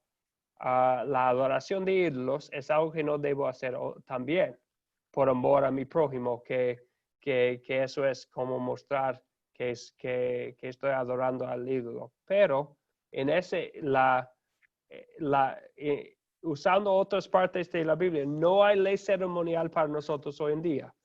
adoración de ídolos, es algo que no debo hacer también por amor a mi prójimo, que eso es como mostrar que estoy adorando al ídolo. Pero en usando otras partes de la Biblia, no hay ley ceremonial para nosotros hoy en día.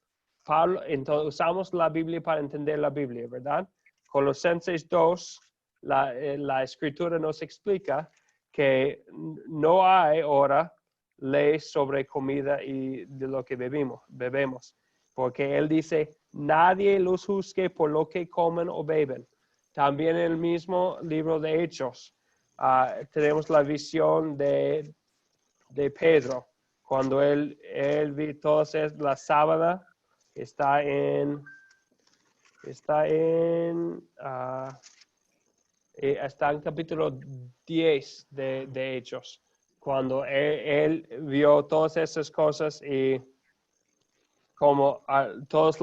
Entonces usamos la Biblia para entender la Biblia, ¿verdad? Colosenses 2, la escritura nos explica que no hay ahora ley sobre comida y de lo que bebemos, porque él dice, nadie los juzgue por lo que comen o beben. También en el mismo libro de Hechos tenemos la visión de Pedro, cuando él vi todas la sábana, está en capítulo 10 de Hechos, cuando él vio todas esas cosas y como todos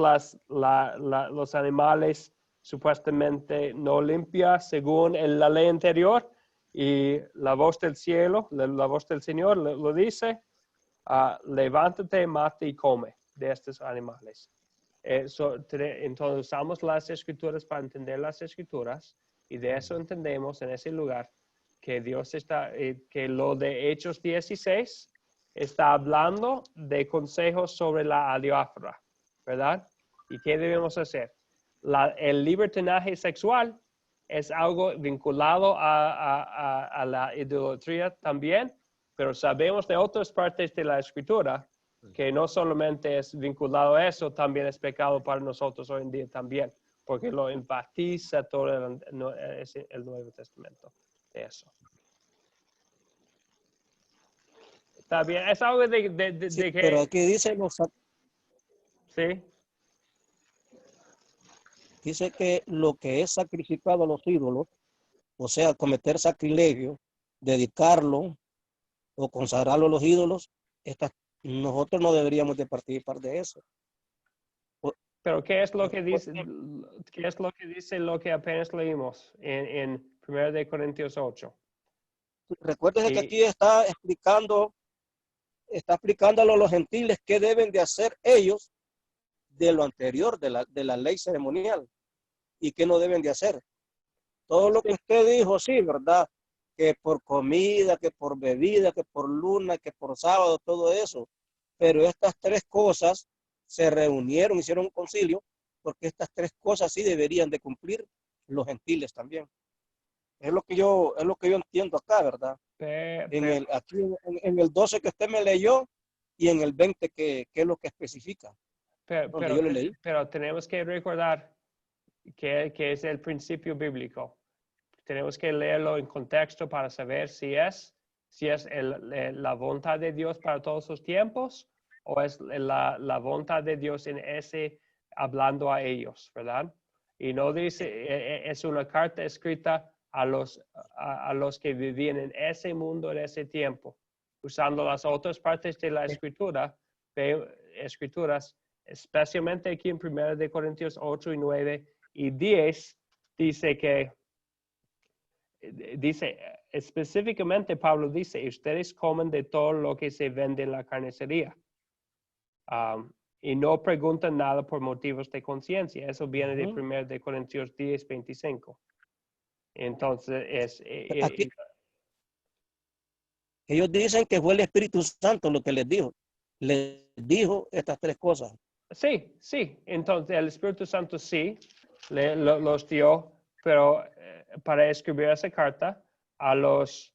los animales supuestamente no limpios según la ley anterior, y la voz del cielo, la voz del Señor lo dice, levántate, mate y come de estos animales. Entonces usamos las escrituras para entender las escrituras, y de eso entendemos en ese lugar que Dios que lo de Hechos 16 está hablando de consejos sobre la adiáfora, ¿verdad? ¿Y qué debemos hacer? El libertinaje sexual es algo vinculado a la idolatría también, pero sabemos de otras partes de la escritura que no solamente es vinculado a eso, también es pecado para nosotros hoy en día también, porque lo enfatiza todo el Nuevo Testamento de eso. Está bien, es algo de Sí, que... pero aquí dice Sí. Dice que lo que es sacrificado a los ídolos, o sea, cometer sacrilegio, dedicarlo o consagrarlo a los ídolos, nosotros no deberíamos de participar de eso. Pero ¿qué es lo que dice? ¿Qué es lo que dice lo que apenas leímos en 1 Corintios 8? Recuérdese que aquí está explicándolo a los gentiles qué deben de hacer ellos de lo anterior, de la ley ceremonial, y qué no deben de hacer. Todo lo que usted dijo, sí, ¿verdad? Que por comida, que por bebida, que por luna, que por sábado, todo eso. Pero estas tres cosas se reunieron, hicieron un concilio, porque estas tres cosas sí deberían de cumplir los gentiles también. Es lo que yo entiendo acá, ¿verdad? Aquí en el 12 que usted me leyó y en el 20 que es lo que especifica. Pero tenemos que recordar que es el principio bíblico. Tenemos que leerlo en contexto para saber si es la voluntad de Dios para todos los tiempos o es la voluntad de Dios en ese hablando a ellos, ¿verdad? Y no dice, es una carta escrita a los que vivían en ese mundo, en ese tiempo, usando las otras partes de la escrituras, especialmente aquí en 1 de Corintios 8 y 9 y 10, dice específicamente Pablo dice, ustedes comen de todo lo que se vende en la carnicería. Y no preguntan nada por motivos de conciencia. Eso viene de 1 de Corintios 10, 25. Entonces, ellos dicen que fue el Espíritu Santo lo que les dijo. Les dijo estas tres cosas. Sí. Entonces, el Espíritu Santo sí los dio, pero para escribir esa carta a los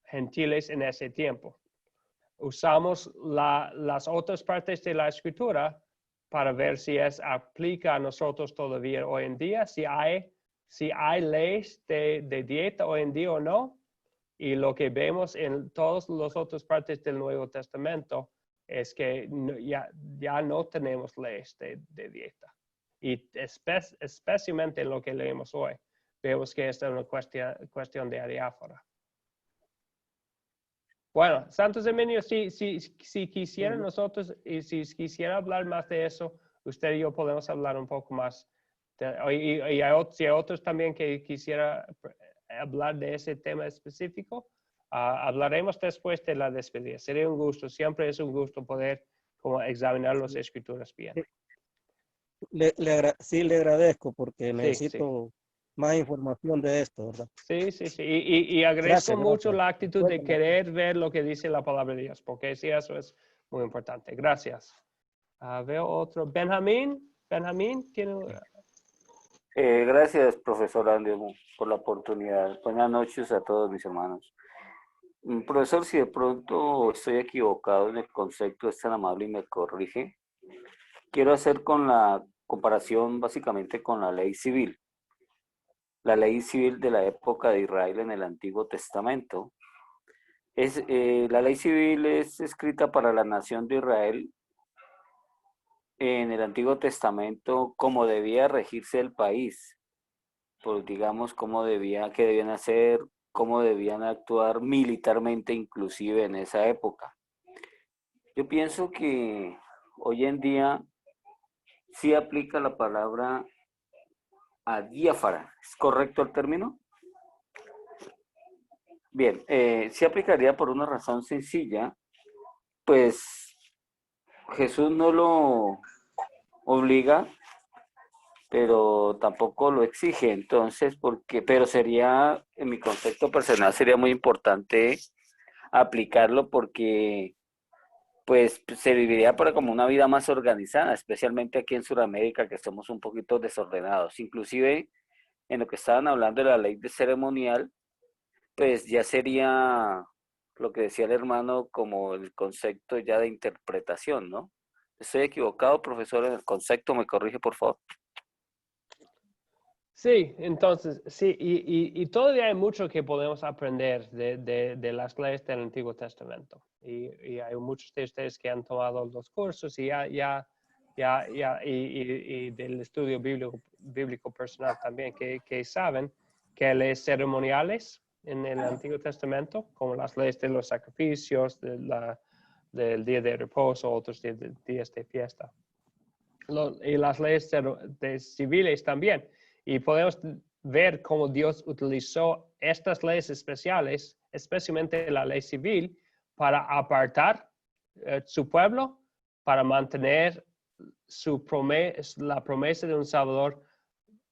gentiles en ese tiempo. Usamos las otras partes de la escritura para ver si aplica a nosotros todavía hoy en día, si hay leyes de dieta hoy en día o no. Y lo que vemos en todas las otras partes del Nuevo Testamento es que ya no tenemos leyes de dieta. Y especialmente en lo que leemos hoy, vemos que esta es una cuestión de diáfora. Bueno, Santos Emilio, si quisieran nosotros, y si quisiera hablar más de eso, usted y yo podemos hablar un poco más. Y hay otros también que quisiera hablar de ese tema específico. Hablaremos después de la despedida. Sería un gusto, siempre es un gusto poder examinar las escrituras bien. Sí, le agradezco porque necesito más información de esto, ¿verdad? Sí. Y agradezco mucho la actitud de querer ver lo que dice la palabra de Dios, porque sí, eso es muy importante. Gracias. Veo otro. Benjamín, ¿tiene? Gracias, profesor Andreu, por la oportunidad. Buenas noches a todos mis hermanos. Profesor, si de pronto estoy equivocado en el concepto, es tan amable y me corrige. Quiero hacer con la comparación básicamente con la ley civil. La ley civil de la época de Israel en el Antiguo Testamento. La ley civil es escrita para la nación de Israel en el Antiguo Testamento cómo debía regirse el país, pues digamos qué debían hacer, cómo debían actuar militarmente inclusive en esa época. Yo pienso que hoy en día sí aplica la palabra adiáfara. ¿Es correcto el término? Bien, sí aplicaría por una razón sencilla, pues Jesús no lo obliga, pero tampoco lo exige, entonces, pero sería, en mi concepto personal, sería muy importante aplicarlo porque pues se viviría como una vida más organizada, especialmente aquí en Sudamérica, que somos un poquito desordenados. Inclusive, en lo que estaban hablando de la ley de ceremonial, pues ya sería lo que decía el hermano como el concepto ya de interpretación, ¿no? ¿Estoy equivocado, profesor, en el concepto? ¿Me corrige, por favor? Sí, entonces, sí, y todavía hay mucho que podemos aprender de las leyes del Antiguo Testamento. Y hay muchos de ustedes que han tomado los cursos y del estudio bíblico personal también, que saben que leyes ceremoniales en el Antiguo Testamento, como las leyes de los sacrificios, del día de reposo, otros días de fiesta. Y las leyes civiles también. Y podemos ver cómo Dios utilizó estas leyes especiales, especialmente la ley civil, para apartar su pueblo, para mantener la promesa de un Salvador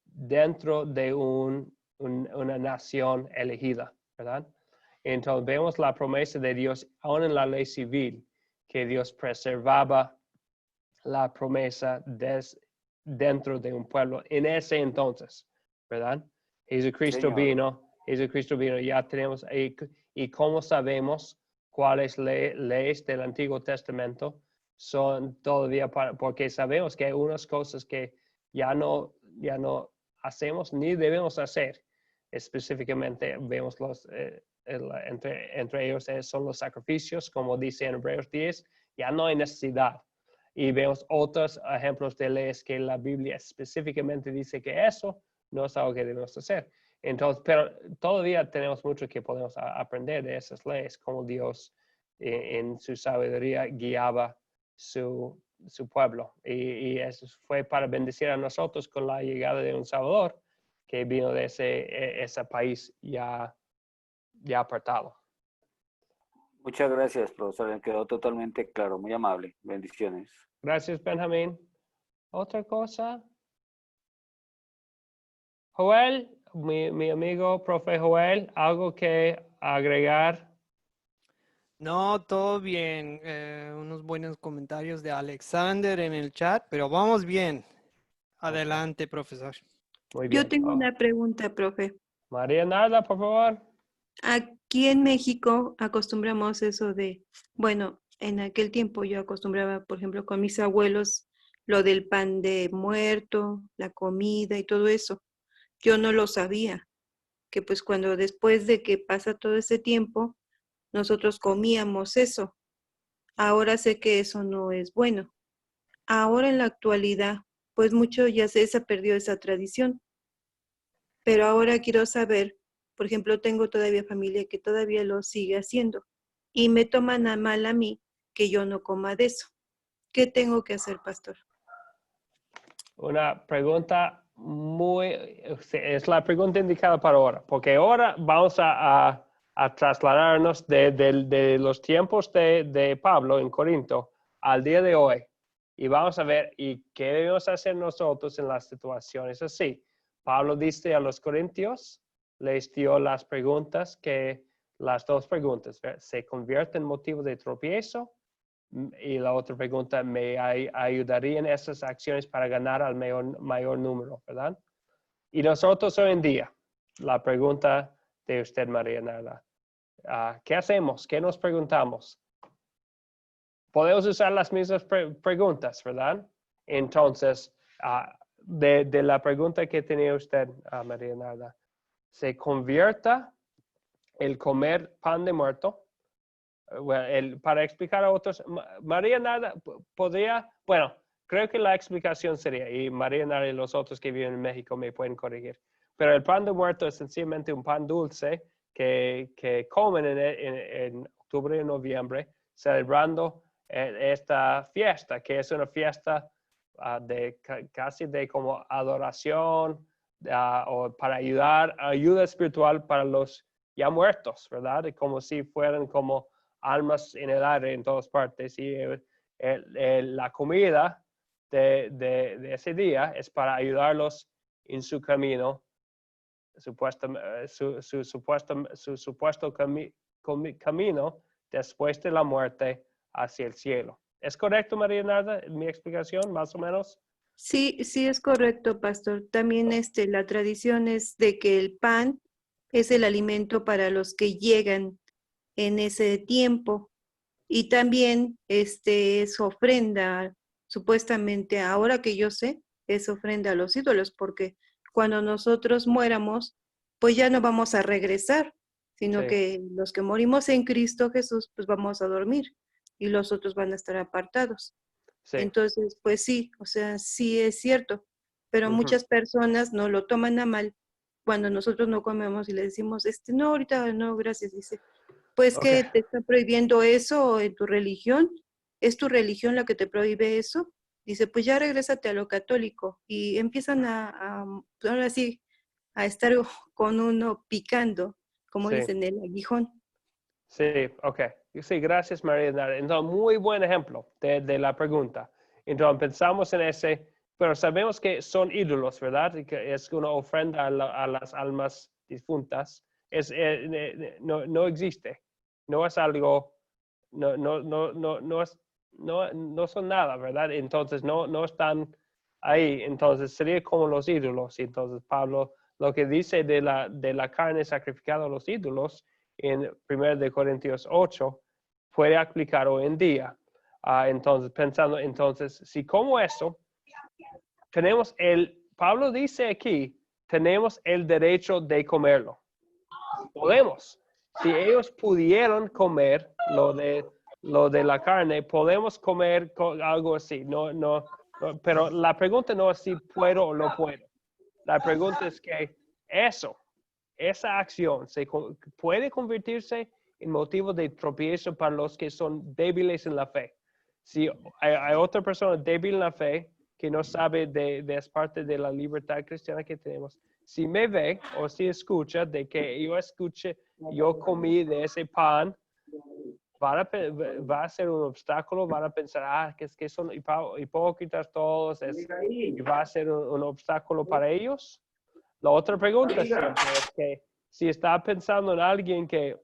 dentro de una nación elegida, ¿verdad? Entonces vemos la promesa de Dios aún en la ley civil, que Dios preservaba la promesa dentro de un pueblo en ese entonces, ¿verdad? Jesucristo vino, ya tenemos, y cómo sabemos cuáles leyes del Antiguo Testamento son todavía porque sabemos que hay unas cosas que ya no hacemos ni debemos hacer. Específicamente vemos entre ellos son los sacrificios, como dice en Hebreos 10, ya no hay necesidad. Y vemos otros ejemplos de leyes que la Biblia específicamente dice que eso no es algo que debemos hacer. Entonces, pero todavía tenemos mucho que podemos aprender de esas leyes, cómo Dios en su sabiduría guiaba su pueblo. Y eso fue para bendecir a nosotros con la llegada de un Salvador que vino de ese país ya apartado. Muchas gracias, profesor. Me quedó totalmente claro. Muy amable. Bendiciones. Gracias, Benjamín. ¿Otra cosa? Joel, mi amigo, profe Joel, ¿algo que agregar? No, todo bien. Unos buenos comentarios de Alexander en el chat, pero vamos bien. Adelante, profesor. Muy bien. Yo tengo una pregunta, profe. María Narda, por favor. Aquí en México acostumbramos eso de, bueno, en aquel tiempo yo acostumbraba, por ejemplo, con mis abuelos, lo del pan de muerto, la comida y todo eso. Yo no lo sabía, que pues cuando después de que pasa todo ese tiempo, nosotros comíamos eso. Ahora sé que eso no es bueno. Ahora en la actualidad, pues mucho ya se perdió esa tradición. Pero ahora quiero saber, por ejemplo, tengo todavía familia que todavía lo sigue haciendo y me toman a mal a mí que yo no coma de eso. ¿Qué tengo que hacer, pastor? Una pregunta es la pregunta indicada para ahora, porque ahora vamos a trasladarnos de los tiempos de Pablo en Corinto al día de hoy y vamos a ver qué debemos hacer nosotros en las situaciones así. Pablo dice a los corintios, les dio las dos preguntas, ¿se convierte en motivo de tropiezo? Y la otra pregunta, ¿me ayudarían esas acciones para ganar al mayor número, verdad? Y nosotros hoy en día, la pregunta de usted, María Narda, ¿qué hacemos? ¿Qué nos preguntamos? Podemos usar las mismas preguntas, ¿verdad? Entonces, de la pregunta que tenía usted, María Narda, ¿se convierta el comer pan de muerto? Bueno, para explicar a otros, María Narda podría, bueno, creo que la explicación sería, y María Narda y los otros que viven en México me pueden corregir, pero el pan de muerto es sencillamente un pan dulce que comen en octubre y noviembre, celebrando esta fiesta, que es una fiesta casi de como adoración o para ayuda espiritual para los ya muertos, ¿verdad? Como si fueran como almas en el aire en todas partes. Y la comida de ese día es para ayudarlos en su camino, su supuesto camino después de la muerte hacia el cielo. ¿Es correcto, María Narda, mi explicación, más o menos? Sí, sí es correcto, pastor. También la tradición es de que el pan es el alimento para los que llegan en ese tiempo. Y también es ofrenda, supuestamente, ahora que yo sé, es ofrenda a los ídolos, porque cuando nosotros muéramos, pues ya no vamos a regresar, sino que los que morimos en Cristo Jesús, pues vamos a dormir y los otros van a estar apartados. Sí. Entonces, pues sí, o sea, sí es cierto, pero muchas personas no lo toman a mal cuando nosotros no comemos y le decimos, no, ahorita no, gracias, dice. Pues que te está prohibiendo eso en tu religión, ¿es tu religión la que te prohíbe eso? Dice, pues ya regrésate a lo católico y empiezan ahora sí, a estar con uno picando, como Sí. dicen, el aguijón. Sí, ok. Sí, gracias, María. Entonces, muy buen ejemplo de la pregunta. Entonces, pensamos en ese, pero sabemos que son ídolos, ¿verdad? Y que es una ofrenda a las almas difuntas. No existe. No es algo, no son nada, ¿verdad? Entonces, no están ahí. Entonces, sería como los ídolos. Entonces, Pablo, lo que dice de la carne sacrificada a los ídolos, en 1 Corintios 8, puede aplicar hoy en día. Entonces, pensando, si como eso, Pablo dice aquí, tenemos el derecho de comerlo. Podemos. Si ellos pudieron comer lo de la carne, podemos comer algo así. Pero la pregunta no es si puedo o no puedo. La pregunta es que esa acción puede convertirse en motivo de tropiezo para los que son débiles en la fe. Si hay otra persona débil en la fe que no sabe es parte de la libertad cristiana que tenemos, si me ve o si escucha de que yo comí de ese pan, va a ser un obstáculo, van a pensar, que son hipócritas todos, y va a ser un obstáculo para ellos. La otra pregunta siempre es que si está pensando en alguien que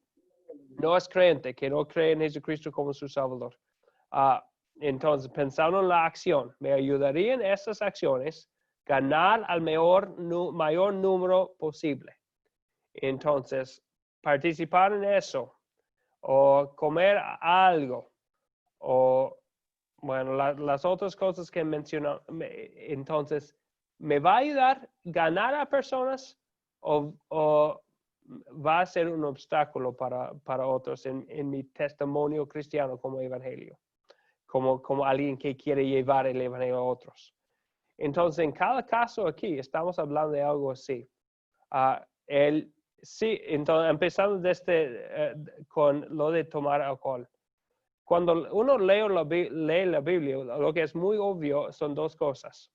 no es creyente, que no cree en Jesucristo como su Salvador, entonces pensando en la acción, me ayudarían esas acciones ganar al mayor número posible. Entonces, participar en eso, o comer algo, o bueno, las otras cosas que mencionó, entonces, ¿me va a ayudar a ganar a personas o va a ser un obstáculo para otros en mi testimonio cristiano como evangelio? Como alguien que quiere llevar el evangelio a otros. Entonces, en cada caso aquí, estamos hablando de algo así. Sí, entonces, empezando con lo de tomar alcohol. Cuando uno lee la Biblia, lo que es muy obvio son dos cosas.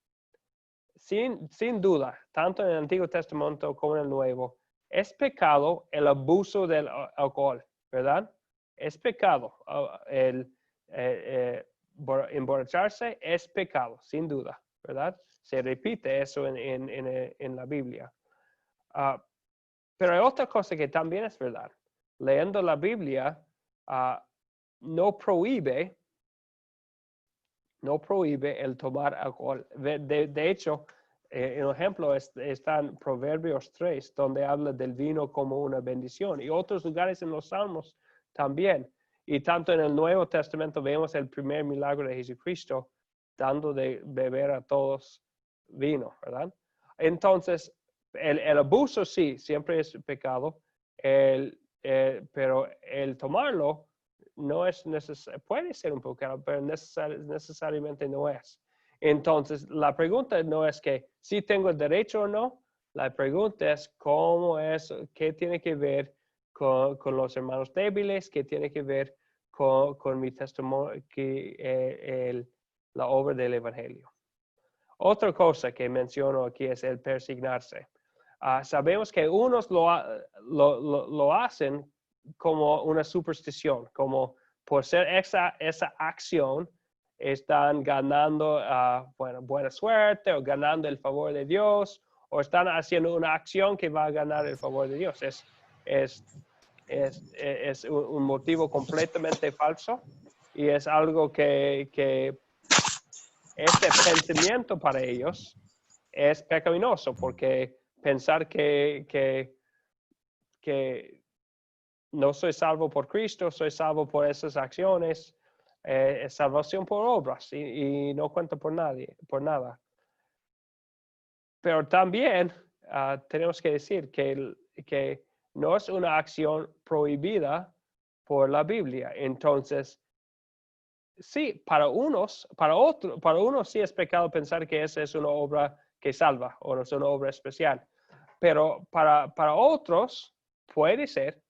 Sin duda, tanto en el Antiguo Testamento como en el Nuevo, es pecado el abuso del alcohol, ¿verdad? Es pecado. Emborracharse es pecado, sin duda, ¿verdad? Se repite eso en la Biblia. Pero hay otra cosa que también es verdad. Leyendo la Biblia, no prohíbe el tomar alcohol. De hecho, un ejemplo está en Proverbios 3, donde habla del vino como una bendición. Y otros lugares en los Salmos también. Y tanto en el Nuevo Testamento vemos el primer milagro de Jesucristo, dando de beber a todos vino, ¿verdad? Entonces, el abuso sí, siempre es pecado, pero el tomarlo no es necesario, puede ser un pecado, pero necesariamente no es. Entonces, la pregunta no es que si tengo el derecho o no, la pregunta es cómo es, qué tiene que ver con los hermanos débiles, qué tiene que ver con mi testimonio, la obra del Evangelio. Otra cosa que menciono aquí es el persignarse. Sabemos que unos lo hacen como una superstición, como por ser esa acción están ganando buena suerte o ganando el favor de Dios o están haciendo una acción que va a ganar el favor de Dios. Es un motivo completamente falso y es algo que este pensamiento para ellos es pecaminoso porque pensar que no soy salvo por Cristo, soy salvo por esas acciones, es salvación por obras y no cuenta por nada. Pero también tenemos que decir que no es una acción prohibida por la Biblia. Entonces, sí, para unos sí es pecado pensar que esa es una obra que salva o no es una obra especial. Pero para otros puede ser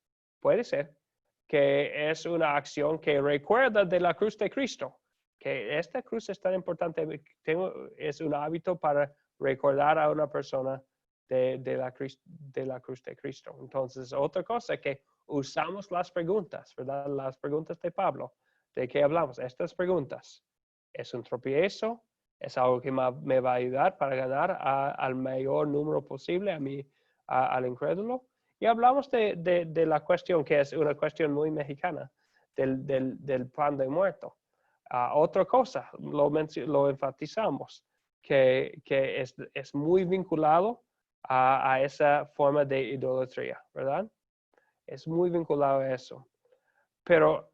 que es una acción que recuerda de la cruz de Cristo. Que esta cruz es tan importante, es un hábito para recordar a una persona de la cruz de Cristo. Entonces, otra cosa que usamos las preguntas, ¿verdad? Las preguntas de Pablo. ¿De qué hablamos? Estas preguntas. ¿Es un tropiezo? ¿Es algo que me va a ayudar para ganar al mayor número posible al incrédulo? Y hablamos de la cuestión que es una cuestión muy mexicana, del pan de muerto. Otra cosa, lo enfatizamos, que es muy vinculado a esa forma de idolatría, ¿verdad? Es muy vinculado a eso. Pero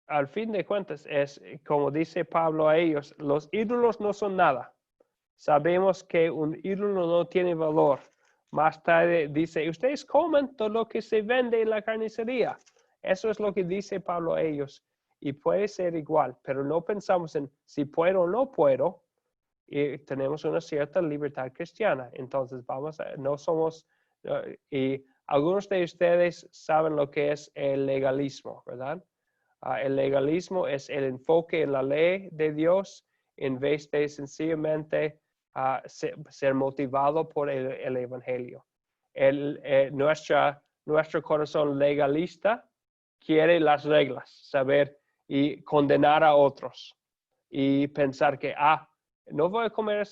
al fin de cuentas, es como dice Pablo a ellos, los ídolos no son nada. Sabemos que un ídolo no tiene valor. Más tarde dice, ustedes comen todo lo que se vende en la carnicería. Eso es lo que dice Pablo a ellos. Y puede ser igual, pero no pensamos en si puedo o no puedo. Y tenemos una cierta libertad cristiana. Entonces, no somos, y algunos de ustedes saben lo que es el legalismo, ¿verdad? El legalismo es el enfoque en la ley de Dios en vez de sencillamente ser motivado por el evangelio. Nuestro corazón legalista quiere las reglas, saber y condenar a otros y pensar que, no voy a comer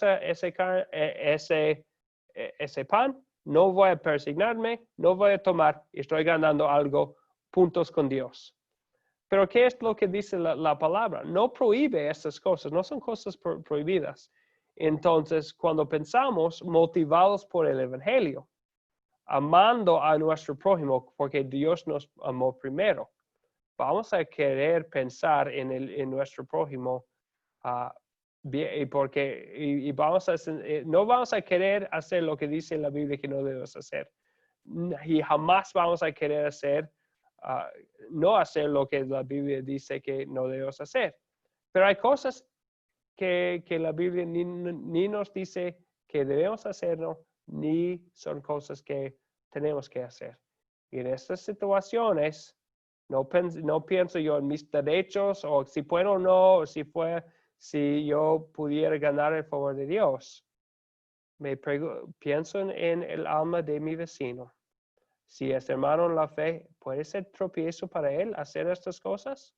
ese pan, no voy a persignarme, no voy a tomar, estoy ganando algo, puntos con Dios. Pero ¿qué es lo que dice la palabra? No prohíbe estas cosas, no son cosas prohibidas. Entonces, cuando pensamos motivados por el evangelio, amando a nuestro prójimo porque Dios nos amó primero, vamos a querer pensar en nuestro prójimo y no vamos a querer hacer lo que dice en la Biblia que no debemos hacer. Y jamás vamos a querer no hacer lo que la Biblia dice que no debemos hacer. Pero hay cosas que la Biblia ni nos dice que debemos hacerlo, ni son cosas que tenemos que hacer. Y en estas situaciones, no pienso yo en mis derechos o si puedo o no, o si yo pudiera ganar el favor de Dios. Pienso en el alma de mi vecino. Si es hermano en la fe, ¿puede ser tropiezo para él hacer estas cosas?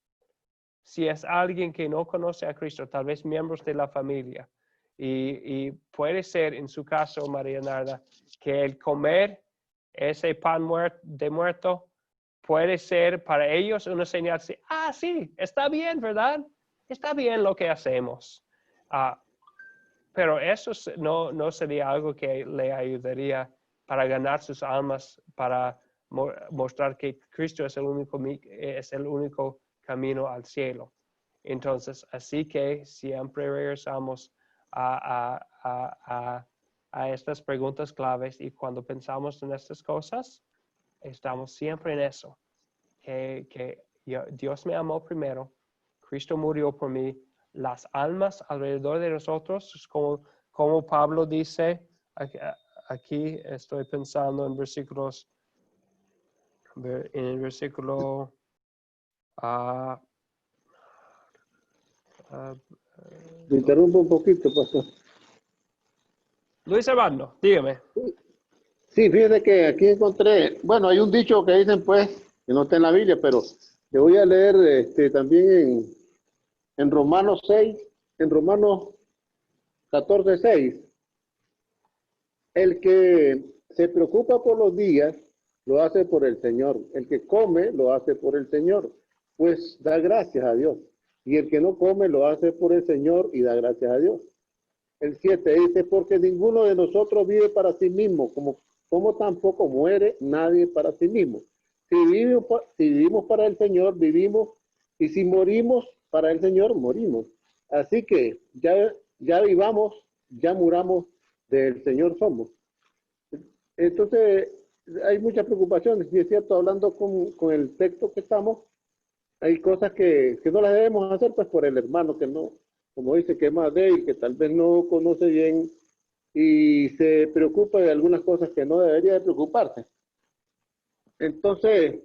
Si es alguien que no conoce a Cristo, tal vez miembros de la familia, y puede ser, en su caso, María Narda, que el comer ese pan de muerto puede ser para ellos una señal de, sí, está bien, ¿verdad? Está bien lo que hacemos. Pero eso no sería algo que le ayudaría para ganar sus almas, para mostrar que Cristo es el único camino al cielo. Entonces, así que siempre regresamos a estas preguntas claves y cuando pensamos en estas cosas, estamos siempre en eso, que Dios me amó primero, Cristo murió por mí, las almas alrededor de nosotros, como Pablo dice, aquí estoy pensando en el versículo Me interrumpo un poquito, pastor. Luis Armando, dígame. Sí, fíjate que aquí encontré, bueno, hay un dicho que dicen pues, que no está en la Biblia, pero le voy a leer también en Romanos 6, en Romanos 14, 6. El que se preocupa por los días, lo hace por el Señor. El que come, lo hace por el Señor, pues da gracias a Dios. Y el que no come, lo hace por el Señor y da gracias a Dios. El 7 dice, porque ninguno de nosotros vive para sí mismo, como tampoco muere nadie para sí mismo. Si vivimos para el Señor, vivimos, y si morimos para el Señor, morimos. Así que ya vivamos, ya muramos, del Señor somos. Entonces, hay muchas preocupaciones, y es cierto, hablando con el texto que estamos, hay cosas que no las debemos hacer pues por el hermano que no, como dice, que es más débil, que tal vez no conoce bien y se preocupa de algunas cosas que no debería de preocuparse. Entonces,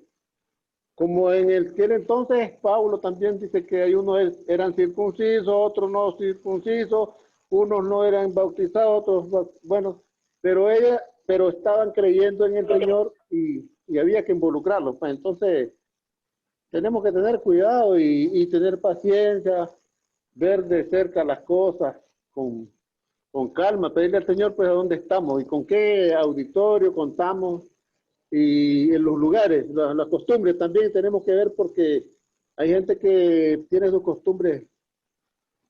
como en aquel entonces, Pablo también dice que hay unos eran circuncisos, otros no circuncisos, unos no eran bautizados, otros, bueno, pero estaban creyendo en el Señor y había que involucrarlos. Pues entonces tenemos que tener cuidado y tener paciencia, ver de cerca las cosas con calma, pedirle al Señor pues a dónde estamos y con qué auditorio contamos y en los lugares, las costumbres también tenemos que ver, porque hay gente que tiene sus costumbres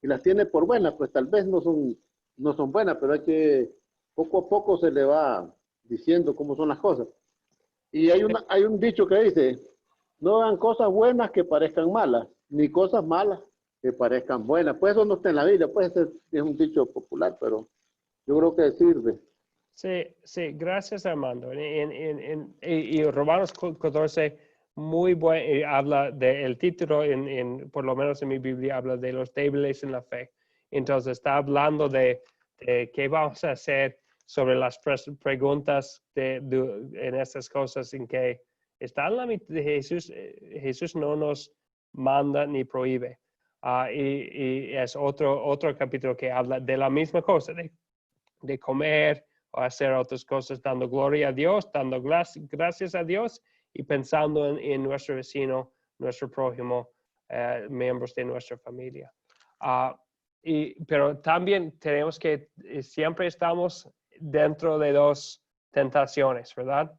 y las tiene por buenas, pues tal vez no son buenas, pero hay que poco a poco se le va diciendo cómo son las cosas. Y hay un dicho que dice: no hagan cosas buenas que parezcan malas, ni cosas malas que parezcan buenas. Pues eso no está en la Biblia, pues es un dicho popular, pero yo creo que sirve. Sí, gracias, Armando. Y Romanos 14, muy buen, habla del título, por lo menos en mi Biblia, habla de los débiles en la fe. Entonces está hablando de qué vamos a hacer sobre las preguntas en estas cosas en que está en la mente de Jesús. Jesús no nos manda ni prohíbe. Y es otro capítulo que habla de la misma cosa, de comer o hacer otras cosas, dando gloria a Dios, dando gracias a Dios y pensando en nuestro vecino, nuestro prójimo, miembros de nuestra familia. Pero también tenemos que siempre estamos dentro de dos tentaciones, ¿verdad?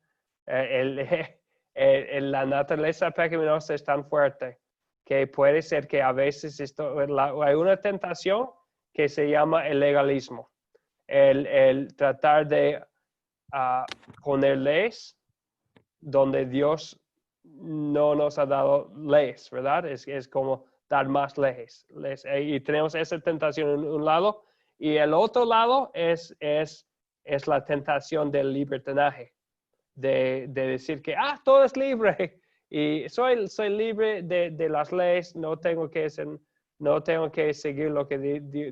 La naturaleza pecaminosa es tan fuerte que puede ser que a veces hay una tentación que se llama el legalismo. El tratar de poner leyes donde Dios no nos ha dado leyes, ¿verdad? Es como dar más leyes. Y tenemos esa tentación en un lado, y el otro lado es la tentación del libertinaje, de decir que todo es libre y soy libre de las leyes, no tengo que seguir lo que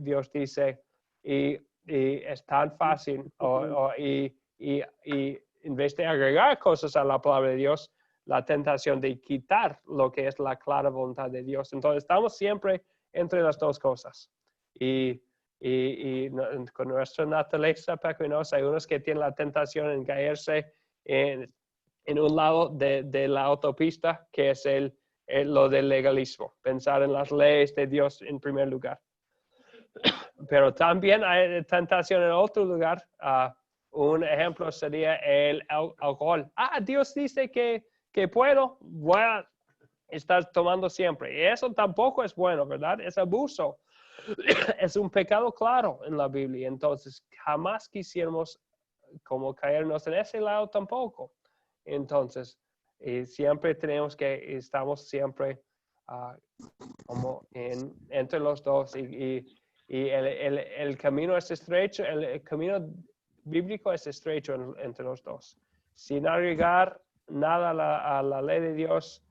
Dios dice, y es tan fácil y en vez de agregar cosas a la palabra de Dios, la tentación de quitar lo que es la clara voluntad de Dios. Entonces estamos siempre entre las dos cosas. Y con nuestra naturaleza pecaminosa, hay unos que tienen la tentación en caerse en un lado de la autopista, que es lo del legalismo, pensar en las leyes de Dios en primer lugar. Pero también hay tentación en otro lugar. Un ejemplo sería el alcohol. Dios dice que voy a estar tomando siempre. Y eso tampoco es bueno, ¿verdad? Es abuso. Es un pecado claro en la Biblia. Entonces, jamás quisiéramos como caernos en ese lado tampoco. Entonces, siempre estamos siempre como entre los dos. Y el camino es estrecho, el camino bíblico es estrecho entre los dos, sin agregar nada a la ley de Dios,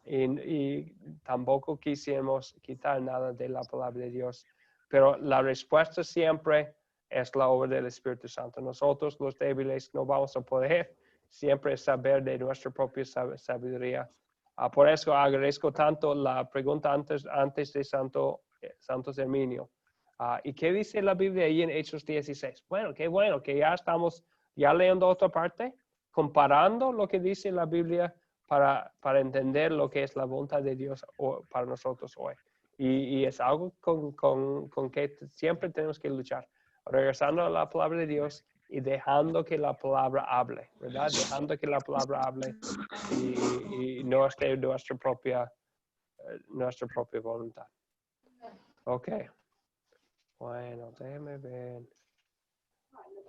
y tampoco quisimos quitar nada de la palabra de Dios, pero la respuesta siempre es la obra del Espíritu Santo. Nosotros los débiles no vamos a poder siempre saber de nuestra propia sabiduría. Por eso agradezco tanto la pregunta antes de Santo Herminio. ¿Y qué dice la Biblia ahí en Hechos 16? Bueno, qué bueno que ya estamos leyendo otra parte, comparando lo que dice la Biblia para entender lo que es la voluntad de Dios para nosotros hoy. Y es algo con que siempre tenemos que luchar, regresando a la palabra de Dios y dejando que la palabra hable, ¿verdad? Dejando que la palabra hable y no esté nuestra propia voluntad. Ok. Bueno, déjeme ver.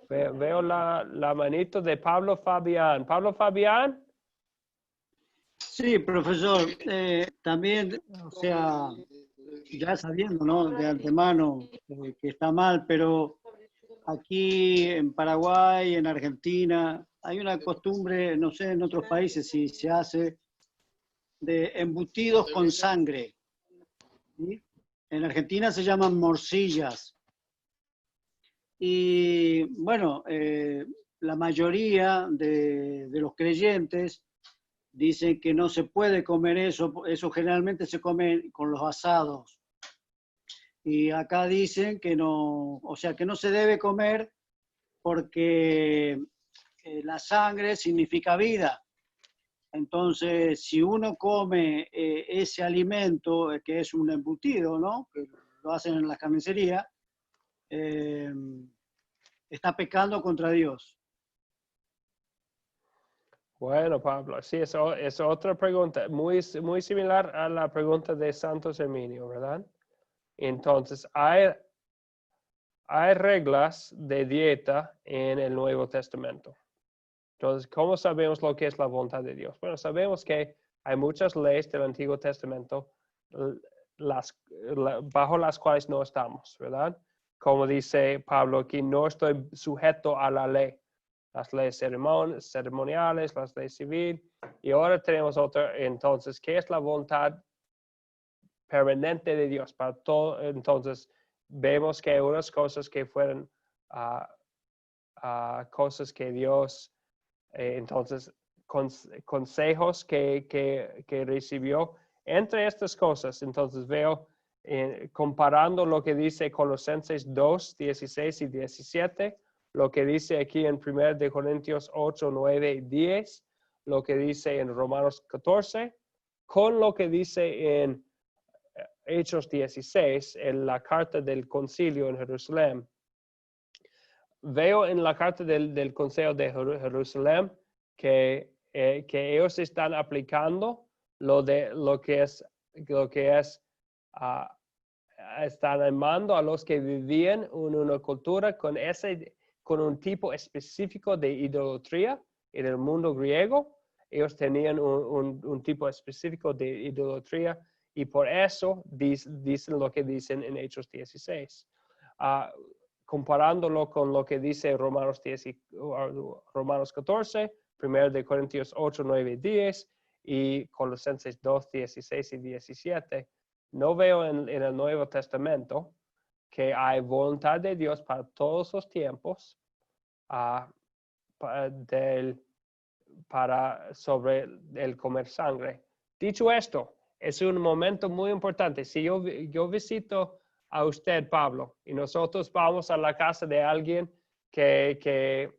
Veo la manito de Pablo Fabián. Pablo Fabián. Sí, profesor. También, o sea, ya sabiendo, ¿no? De antemano que está mal, pero aquí en Paraguay, en Argentina, hay una costumbre, no sé en otros países si se hace, de embutidos con sangre. ¿Sí? En Argentina se llaman morcillas. Y bueno, la mayoría de los creyentes dicen que no se puede comer eso generalmente se come con los asados. Y acá dicen que no, o sea, que no se debe comer porque la sangre significa vida. Entonces, si uno come ese alimento, que es un embutido, ¿no? Que lo hacen en la carnicería, está pecando contra Dios. Bueno, Pablo, sí, eso es otra pregunta, muy similar a la pregunta de Santo Herminio, ¿verdad? Entonces, hay reglas de dieta en el Nuevo Testamento. Entonces, ¿cómo sabemos lo que es la voluntad de Dios? Bueno, sabemos que hay muchas leyes del Antiguo Testamento bajo las cuales no estamos, ¿verdad? Como dice Pablo aquí, no estoy sujeto a la ley. Las leyes ceremoniales, las leyes civiles. Y ahora tenemos otra. Entonces, ¿qué es la voluntad permanente de Dios para todo? Entonces, vemos que hay unas cosas que fueron cosas que Dios... entonces, consejos que recibió. Entre estas cosas, entonces veo, comparando lo que dice Colosenses 2, 16 y 17, lo que dice aquí en 1 de Corintios 8, 9 y 10, lo que dice en Romanos 14, con lo que dice en Hechos 16, en la carta del concilio en Jerusalén. Veo en la carta del concilio de Jerusalén que ellos están aplicando lo que es están amando a los que vivían en una cultura con un tipo específico de idolatría en el mundo griego. Ellos tenían un tipo específico de idolatría y por eso dicen lo que dicen en Hechos 16. Comparándolo con lo que dice Romanos 14, 1 de Corintios 8, 9 y 10 y Colosenses 2, 16 y 17, no veo en el Nuevo Testamento que hay voluntad de Dios para todos los tiempos sobre el comer sangre. Dicho esto, es un momento muy importante. Si yo visito a usted, Pablo, y nosotros vamos a la casa de alguien que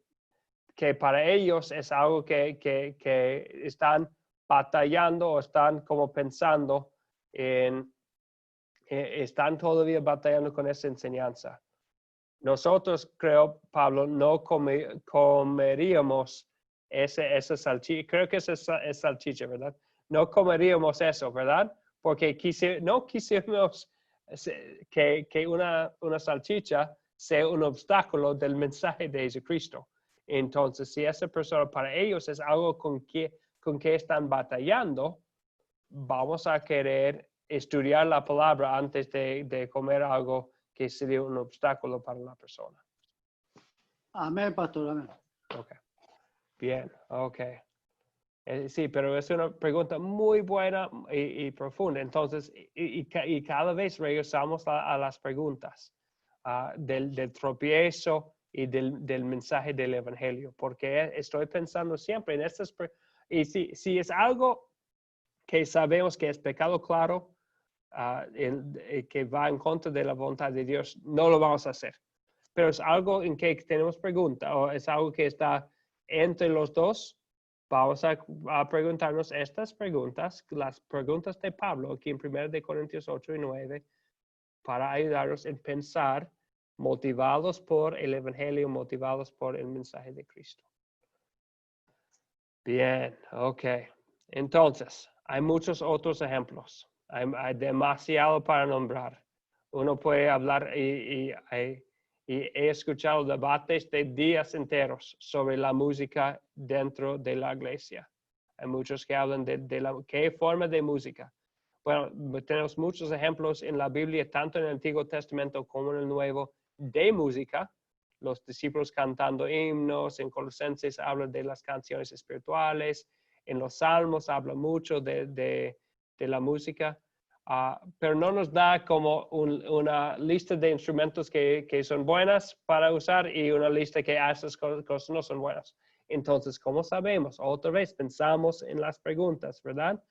para ellos es algo que están batallando o están como pensando están todavía batallando con esa enseñanza. Nosotros, creo, Pablo, no comeríamos esa salchicha, creo que es salchicha, ¿verdad? No comeríamos eso, ¿verdad? Porque no quisimos que una salchicha sea un obstáculo del mensaje de Jesucristo. Entonces, si esa persona para ellos es algo con que están batallando, vamos a querer estudiar la palabra antes de comer algo que sería un obstáculo para la persona. Amén, pastor, amén. Ok. Bien, ok. Sí, pero es una pregunta muy buena y profunda. Entonces, y cada vez regresamos a las preguntas del tropiezo y del mensaje del Evangelio, porque estoy pensando siempre en estas y si es algo que sabemos que es pecado claro, que va en contra de la voluntad de Dios, no lo vamos a hacer. Pero es algo en que tenemos pregunta o es algo que está entre los dos. Vamos a preguntarnos estas preguntas, las preguntas de Pablo aquí en 1 de Corintios 8 y 9, para ayudarnos en pensar, motivados por el Evangelio, motivados por el mensaje de Cristo. Bien, ok. Entonces, hay muchos otros ejemplos. Hay demasiado para nombrar. Uno puede hablar y he escuchado debates de días enteros sobre la música dentro de la iglesia. Hay muchos que hablan de qué forma de música. Bueno, tenemos muchos ejemplos en la Biblia, tanto en el Antiguo Testamento como en el Nuevo, de música. Los discípulos cantando himnos, en Colosenses habla de las canciones espirituales, en los Salmos habla mucho de la música. Pero no nos da como una lista de instrumentos que son buenas para usar y una lista que esas cosas no son buenas. Entonces, ¿cómo sabemos? Otra vez pensamos en las preguntas, ¿verdad?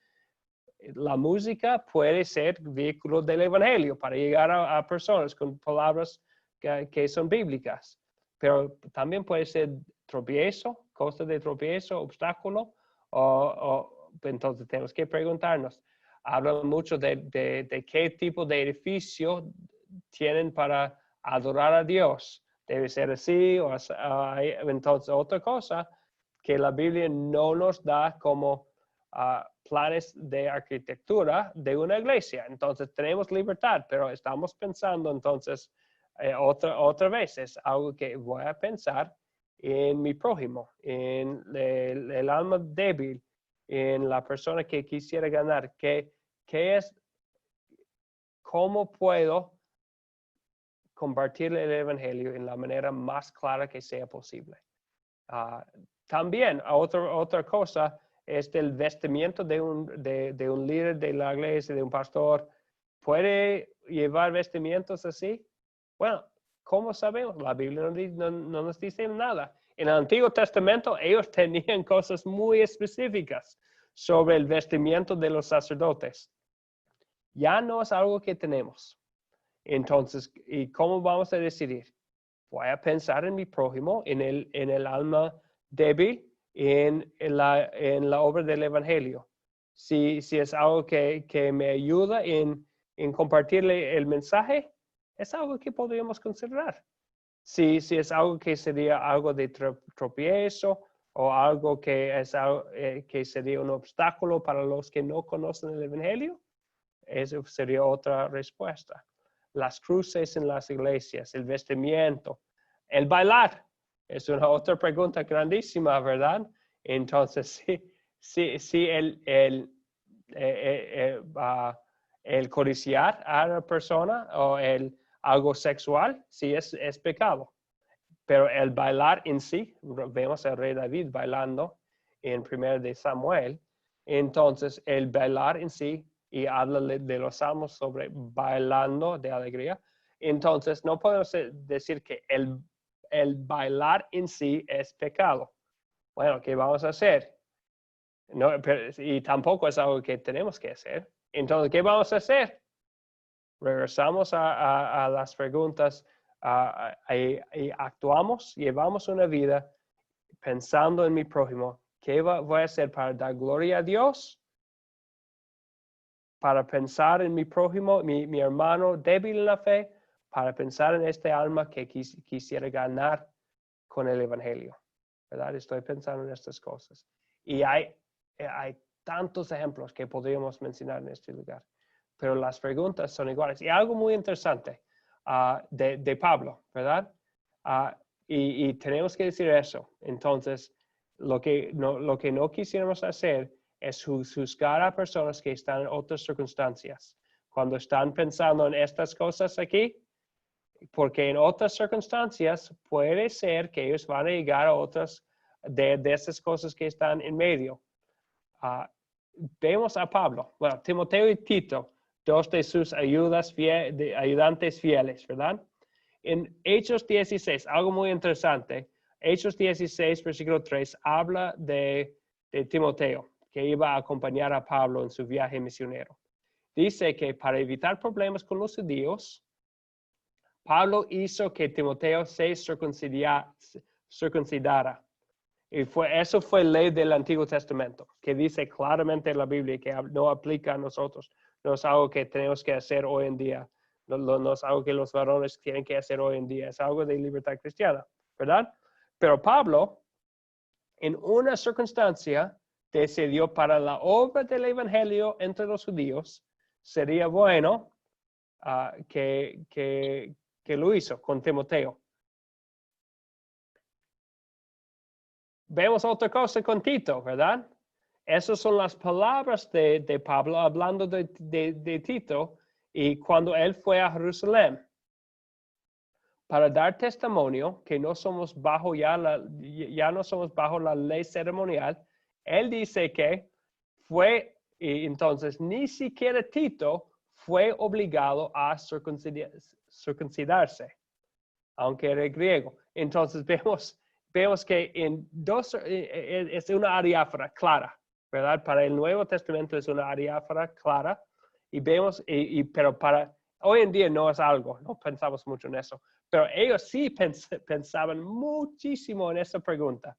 La música puede ser vehículo del Evangelio para llegar a personas con palabras que son bíblicas. pero también puede ser tropiezo, cosa de tropiezo, obstáculo, entonces tenemos que preguntarnos. Hablan mucho de qué tipo de edificio tienen para adorar a Dios. Debe ser así, entonces otra cosa que la Biblia no nos da como planes de arquitectura de una iglesia. Entonces tenemos libertad, pero estamos pensando entonces otra vez, es algo que voy a pensar en mi prójimo, en el alma débil, en la persona que quisiera ganar, cómo puedo compartir el evangelio en la manera más clara que sea posible. También otra cosa es el vestimiento de un líder de la iglesia, de un pastor. ¿Puede llevar vestimientos así? Bueno, ¿cómo sabemos? La Biblia no nos dice nada. En el Antiguo Testamento ellos tenían cosas muy específicas sobre el vestimiento de los sacerdotes. Ya no es algo que tenemos. Entonces, ¿y cómo vamos a decidir? Voy a pensar en mi prójimo, en el alma débil, en la obra del Evangelio. Si es algo que me ayuda en compartirle el mensaje, es algo que podríamos considerar. Si es algo que sería algo de tropiezo o algo que sería un obstáculo para los que no conocen el Evangelio, eso sería otra respuesta. Las cruces en las iglesias, el vestimiento, el bailar, es una otra pregunta grandísima, ¿verdad? Entonces, si el codiciar a una persona o algo sexual, sí es pecado. Pero el bailar en sí, vemos al rey David bailando en 1 de Samuel, entonces el bailar en sí, y habla de los salmos sobre bailando de alegría, entonces no podemos decir que el bailar en sí es pecado. Bueno, ¿qué vamos a hacer? No, y tampoco es algo que tenemos que hacer. Entonces, ¿qué vamos a hacer? Regresamos a las preguntas y actuamos, llevamos una vida pensando en mi prójimo. ¿Qué voy a hacer para dar gloria a Dios? Para pensar en mi prójimo, mi hermano débil en la fe, para pensar en este alma que quisiera ganar con el Evangelio. ¿Verdad? Estoy pensando en estas cosas. Y hay tantos ejemplos que podríamos mencionar en este lugar. Pero las preguntas son iguales. Y algo muy interesante de Pablo, ¿verdad? Y tenemos que decir eso. Entonces, lo que no quisiéramos hacer es juzgar a personas que están en otras circunstancias. Cuando están pensando en estas cosas aquí, porque en otras circunstancias puede ser que ellos van a llegar a otras de esas cosas que están en medio. Vemos a Pablo, bueno, Timoteo y Tito, dos de sus ayudantes fieles, ¿verdad? En Hechos 16, algo muy interesante, Hechos 16, versículo 3, habla de Timoteo, que iba a acompañar a Pablo en su viaje misionero. Dice que para evitar problemas con los judíos, Pablo hizo que Timoteo se circuncidara. Y eso fue ley del Antiguo Testamento, que dice claramente en la Biblia que no aplica a nosotros. No es algo que tenemos que hacer hoy en día. No es algo que los varones tienen que hacer hoy en día. Es algo de libertad cristiana, ¿verdad? Pero Pablo, en una circunstancia, decidió para la obra del Evangelio entre los judíos, sería bueno que lo hizo con Timoteo. Vemos otra cosa con Tito, ¿verdad? Esas son las palabras de Pablo hablando de Tito y cuando él fue a Jerusalén para dar testimonio que no somos ya no somos bajo la ley ceremonial. Él dice que y entonces ni siquiera Tito fue obligado a circuncidarse, aunque era griego. Entonces vemos que es una diáfora clara, ¿verdad? Para el Nuevo Testamento es una diáfora clara y vemos, pero para hoy en día no es algo, no pensamos mucho en eso, Pero ellos sí pensaban muchísimo en esa pregunta,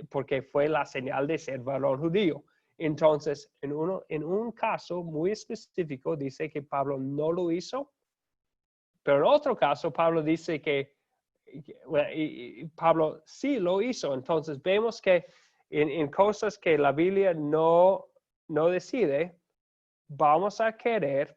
porque fue la señal de ser varón judío. Entonces, en un caso muy específico, dice que Pablo no lo hizo, pero en otro caso, Pablo dice que Pablo sí lo hizo. Entonces, vemos que en cosas que la Biblia no decide, vamos a querer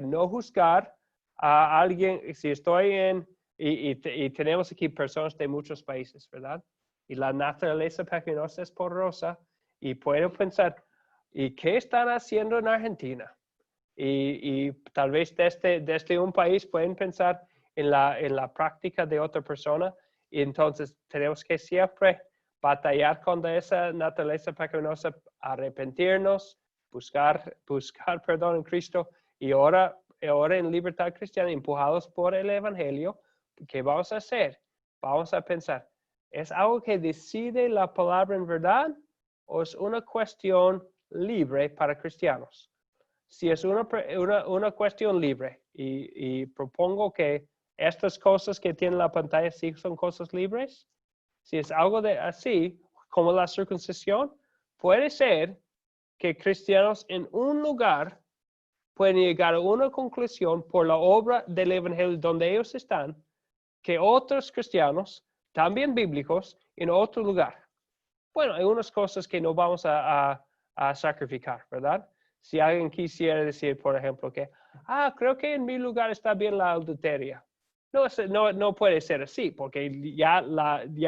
no juzgar a alguien. Si estoy y tenemos aquí personas de muchos países, ¿verdad? Y la naturaleza pecaminosa es porosa, y puedo pensar, ¿y qué están haciendo en Argentina? Y tal vez desde un país pueden pensar en la práctica de otra persona, y entonces tenemos que siempre batallar contra esa naturaleza pecaminosa, arrepentirnos, buscar perdón en Cristo, y ahora en libertad cristiana, empujados por el Evangelio. ¿Qué vamos a hacer? Vamos a pensar, ¿es algo que decide la palabra en verdad o es una cuestión libre para cristianos? Si es una cuestión libre, y propongo que estas cosas que tiene la pantalla sí son cosas libres, si es algo de así, como la circuncisión, puede ser que cristianos en un lugar pueden llegar a una conclusión por la obra del Evangelio donde ellos están, que otros cristianos, también bíblicos, en otro lugar. Bueno, hay unas cosas que no vamos a sacrificar, ¿verdad? Si alguien quisiera decir, por ejemplo, que, creo que en mi lugar está bien la adulteria. No puede ser así, porque ya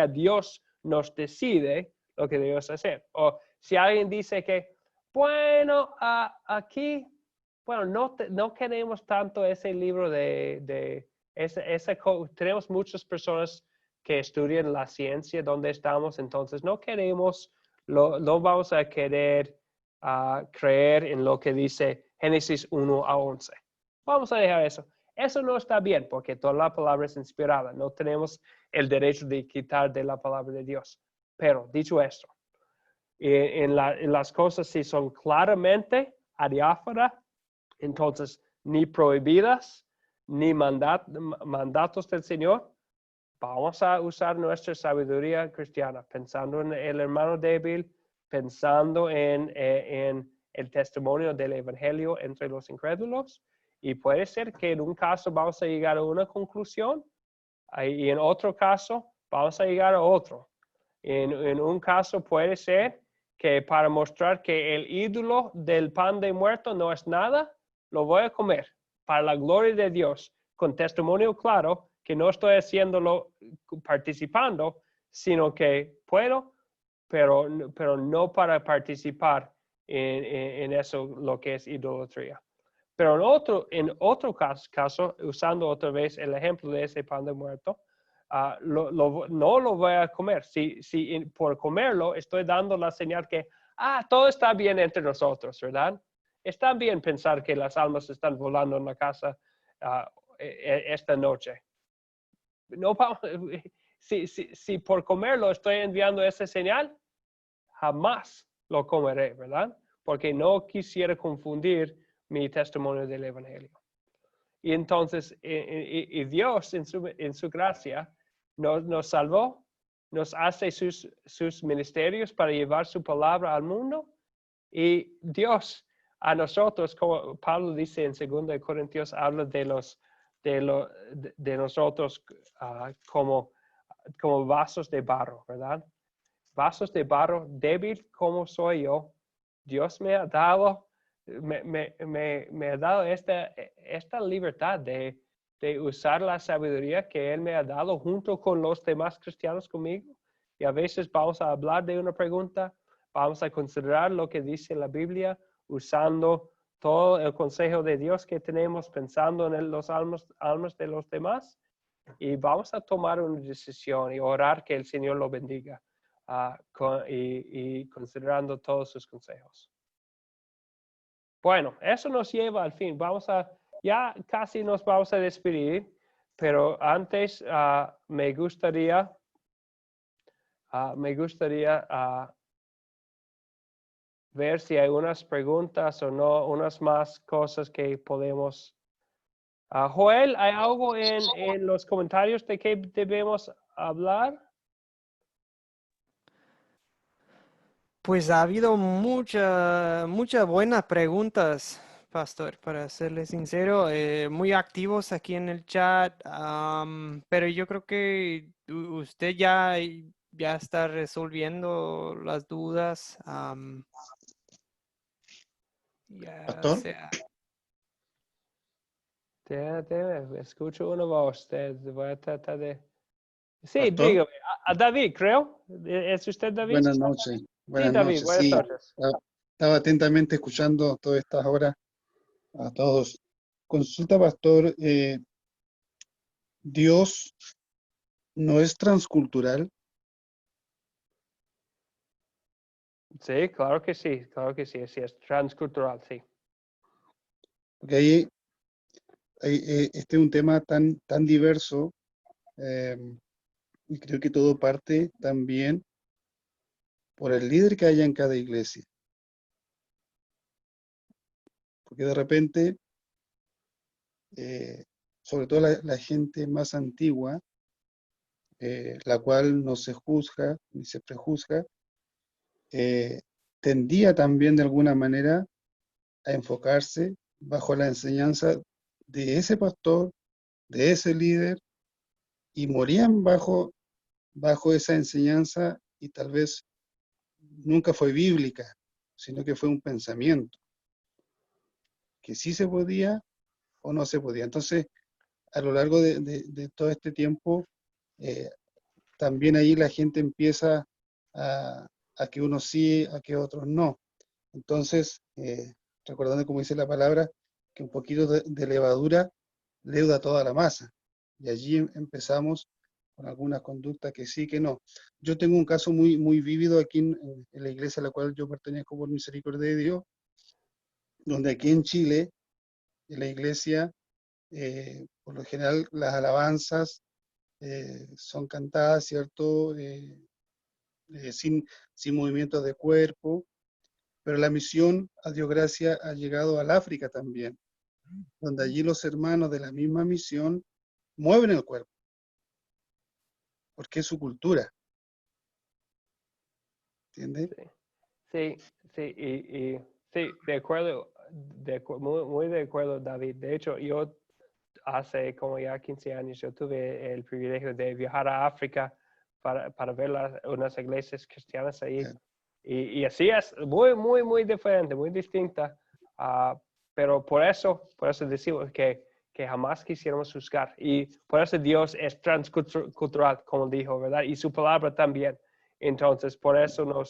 Dios nos decide lo que debemos hacer. O si alguien dice que, bueno, aquí, bueno, no queremos tanto ese libro tenemos muchas personas que estudian la ciencia donde estamos, entonces no vamos a querer creer en lo que dice Génesis 1 a 11. Vamos a dejar eso. Eso no está bien, porque toda la palabra es inspirada. No tenemos el derecho de quitar de la palabra de Dios. Pero, dicho esto, en las cosas si son claramente adiáfora, entonces ni prohibidas, ni mandatos del Señor, vamos a usar nuestra sabiduría cristiana, pensando en el hermano débil, pensando en el testimonio del Evangelio entre los incrédulos, y puede ser que en un caso vamos a llegar a una conclusión, y en otro caso vamos a llegar a otro. En un caso puede ser que para mostrar que el ídolo del pan de muerto no es nada, lo voy a comer para la gloria de Dios, con testimonio claro que no estoy haciéndolo participando, sino que puedo, pero no para participar en eso, lo que es idolatría. Pero en otro caso, usando otra vez el ejemplo de ese pan de muerto, no lo voy a comer. Si por comerlo estoy dando la señal que, todo está bien entre nosotros, ¿verdad? Está bien pensar que las almas están volando en la casa esta noche. No, si por comerlo estoy enviando esa señal, jamás lo comeré, ¿verdad? Porque no quisiera confundir mi testimonio del Evangelio. Y entonces, y Dios en su gracia nos salvó, nos hace sus ministerios para llevar su palabra al mundo, y Dios a nosotros, como Pablo dice en 2 Corintios, habla de nosotros como vasos de barro, ¿verdad? Vasos de barro, débil como soy yo, Dios me ha dado esta libertad de usar la sabiduría que Él me ha dado junto con los demás cristianos conmigo. Y a veces vamos a hablar de una pregunta, vamos a considerar lo que dice la Biblia, usando todo el consejo de Dios que tenemos, pensando en los almas de los demás, y vamos a tomar una decisión y orar que el Señor lo bendiga, y considerando todos sus consejos. Bueno, eso nos lleva al fin. Ya casi nos vamos a despedir, pero antes me gustaría ver si hay unas preguntas o no, unas más cosas que podemos Joel, ¿hay algo en los comentarios de qué debemos hablar? Pues ha habido muchas buenas preguntas, Pastor, para serle sincero, muy activos aquí en el chat, pero yo creo que usted ya está resolviendo las dudas. Ya Pastor, sea. Escucho una voz. Voy a tratar de... Sí, Pastor, dígame. A David, creo. ¿Es usted David? buenas noches. Sí, Buenas David, noches. buenas Sí, noches. estaba atentamente escuchando todas estas horas a todos. Consulta, pastor, Dios no es transcultural. Sí, claro que sí, sí, es transcultural, sí. Porque ahí este es un tema tan diverso y creo que todo parte también por el líder que haya en cada iglesia. Porque de repente, sobre todo la gente más antigua, la cual no se juzga ni se prejuzga, tendía también de alguna manera a enfocarse bajo la enseñanza de ese pastor, de ese líder, y morían bajo esa enseñanza y tal vez nunca fue bíblica, sino que fue un pensamiento, que sí se podía o no se podía. Entonces, a lo largo de todo este tiempo, también ahí la gente empieza a que unos sí, a que otros no. Entonces, recordando como dice la palabra, que un poquito de levadura leuda toda la masa. Y allí empezamos con algunas conductas que sí, que no. Yo tengo un caso muy vívido aquí en la iglesia a la cual yo pertenezco por misericordia de Dios, donde aquí en Chile, en la iglesia, por lo general las alabanzas son cantadas, ¿cierto? Sin movimientos de cuerpo, pero la misión, a Dios gracias, ha llegado al África también, donde allí los hermanos de la misma misión mueven el cuerpo, porque es su cultura. ¿Entiendes? Sí, sí, de acuerdo, muy de acuerdo, David. De hecho, yo hace como ya 15 años, yo tuve el privilegio de viajar a África para ver unas iglesias cristianas ahí. Y así es, muy diferente, muy distinta. Pero por eso decimos que jamás quisiéramos juzgar. Y por eso Dios es transcultural, como dijo, ¿verdad? Y su palabra también. Entonces, por eso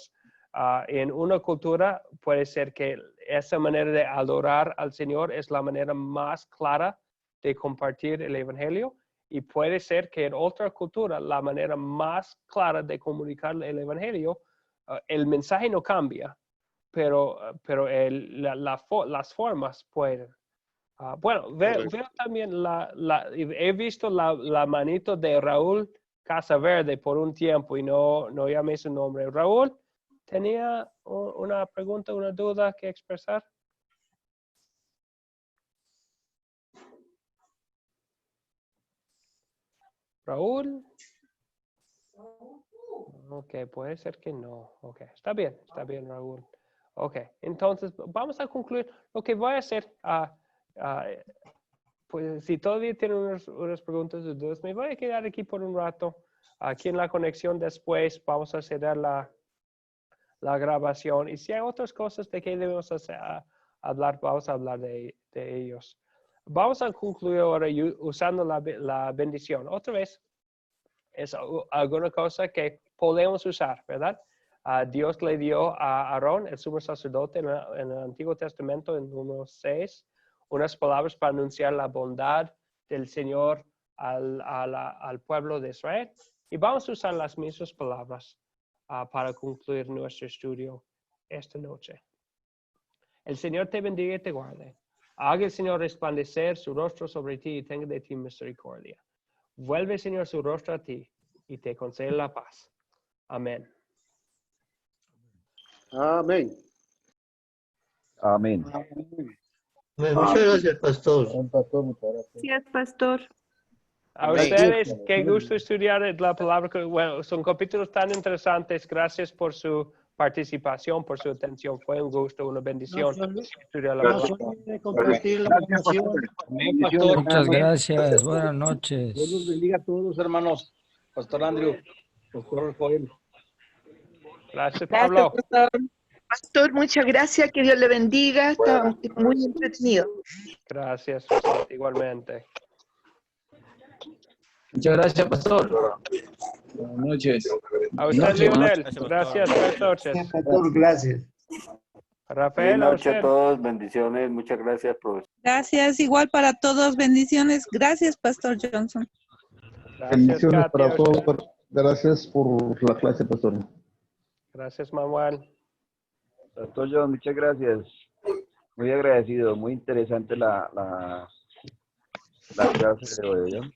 en una cultura puede ser que esa manera de adorar al Señor es la manera más clara de compartir el Evangelio. Y puede ser que en otra cultura la manera más clara de comunicar el Evangelio, el mensaje no cambia, pero las formas pueden. Bueno, veo también he visto la manito de Raúl Casaverde por un tiempo y no llamé su nombre. Raúl, ¿tenía una pregunta, una duda que expresar? Raúl. Ok, puede ser que no. Ok, está bien, Raúl. Ok, entonces vamos a concluir. Lo que voy a hacer, pues si todavía tienen unas preguntas o dudas, me voy a quedar aquí por un rato. Aquí en la conexión después vamos a cerrar la grabación. Y si hay otras cosas de que debemos hablar, vamos a hablar de ellos. Vamos a concluir ahora usando la bendición. Otra vez, es alguna cosa que podemos usar, ¿verdad? Dios le dio a Aarón, el sumo sacerdote, en el Antiguo Testamento, en Números 6, unas palabras para anunciar la bondad del Señor al pueblo de Israel. Y vamos a usar las mismas palabras para concluir nuestro estudio esta noche. El Señor te bendiga y te guarde. Haga el Señor resplandecer su rostro sobre ti y tenga de ti misericordia. Vuelve, Señor, su rostro a ti y te concede la paz. Amén. Amén. Amén. Amén. Muchas gracias, pastor. Pastor, muchas gracias. Gracias, pastor. A ustedes, qué gusto estudiar la palabra. Bueno, son capítulos tan interesantes. Gracias por su participación, por su atención. Fue un gusto, una bendición estudiar la palabra. Compartir la información. Muchas gracias. Buenas noches. Dios los bendiga a todos, hermanos. Pastor Andrew, Pastor Joel. Gracias, Pablo. Pastor, muchas gracias. Que Dios le bendiga. Está muy entretenido. Gracias, igualmente. Muchas gracias, pastor. Buenas noches. A usted, Lionel. Gracias, buenas noches. Pastor, gracias. Rafael, Buenas a noches a usted. todos, bendiciones, muchas gracias, profesor. Gracias, igual para todos, bendiciones. Gracias, Pastor Johnson. Gracias, Katia, para a todos. usted. Gracias por la clase, pastor. Gracias, Manuel. Pastor John, muchas gracias. Muy agradecido, muy interesante la clase de hoy, ¿no?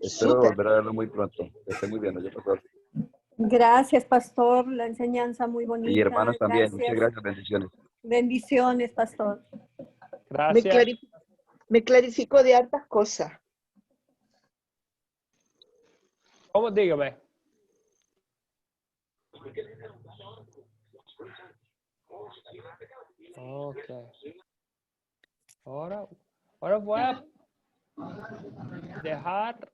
Espero volver a verlo muy pronto. Que esté muy bien, ¿no, pastor? Gracias, pastor. La enseñanza muy bonita. Y hermanos también, Gracias. muchas gracias, bendiciones. Bendiciones, pastor. Me clarificó de hartas cosas. ¿Cómo? Dígame. Ok. Ahora voy a dejar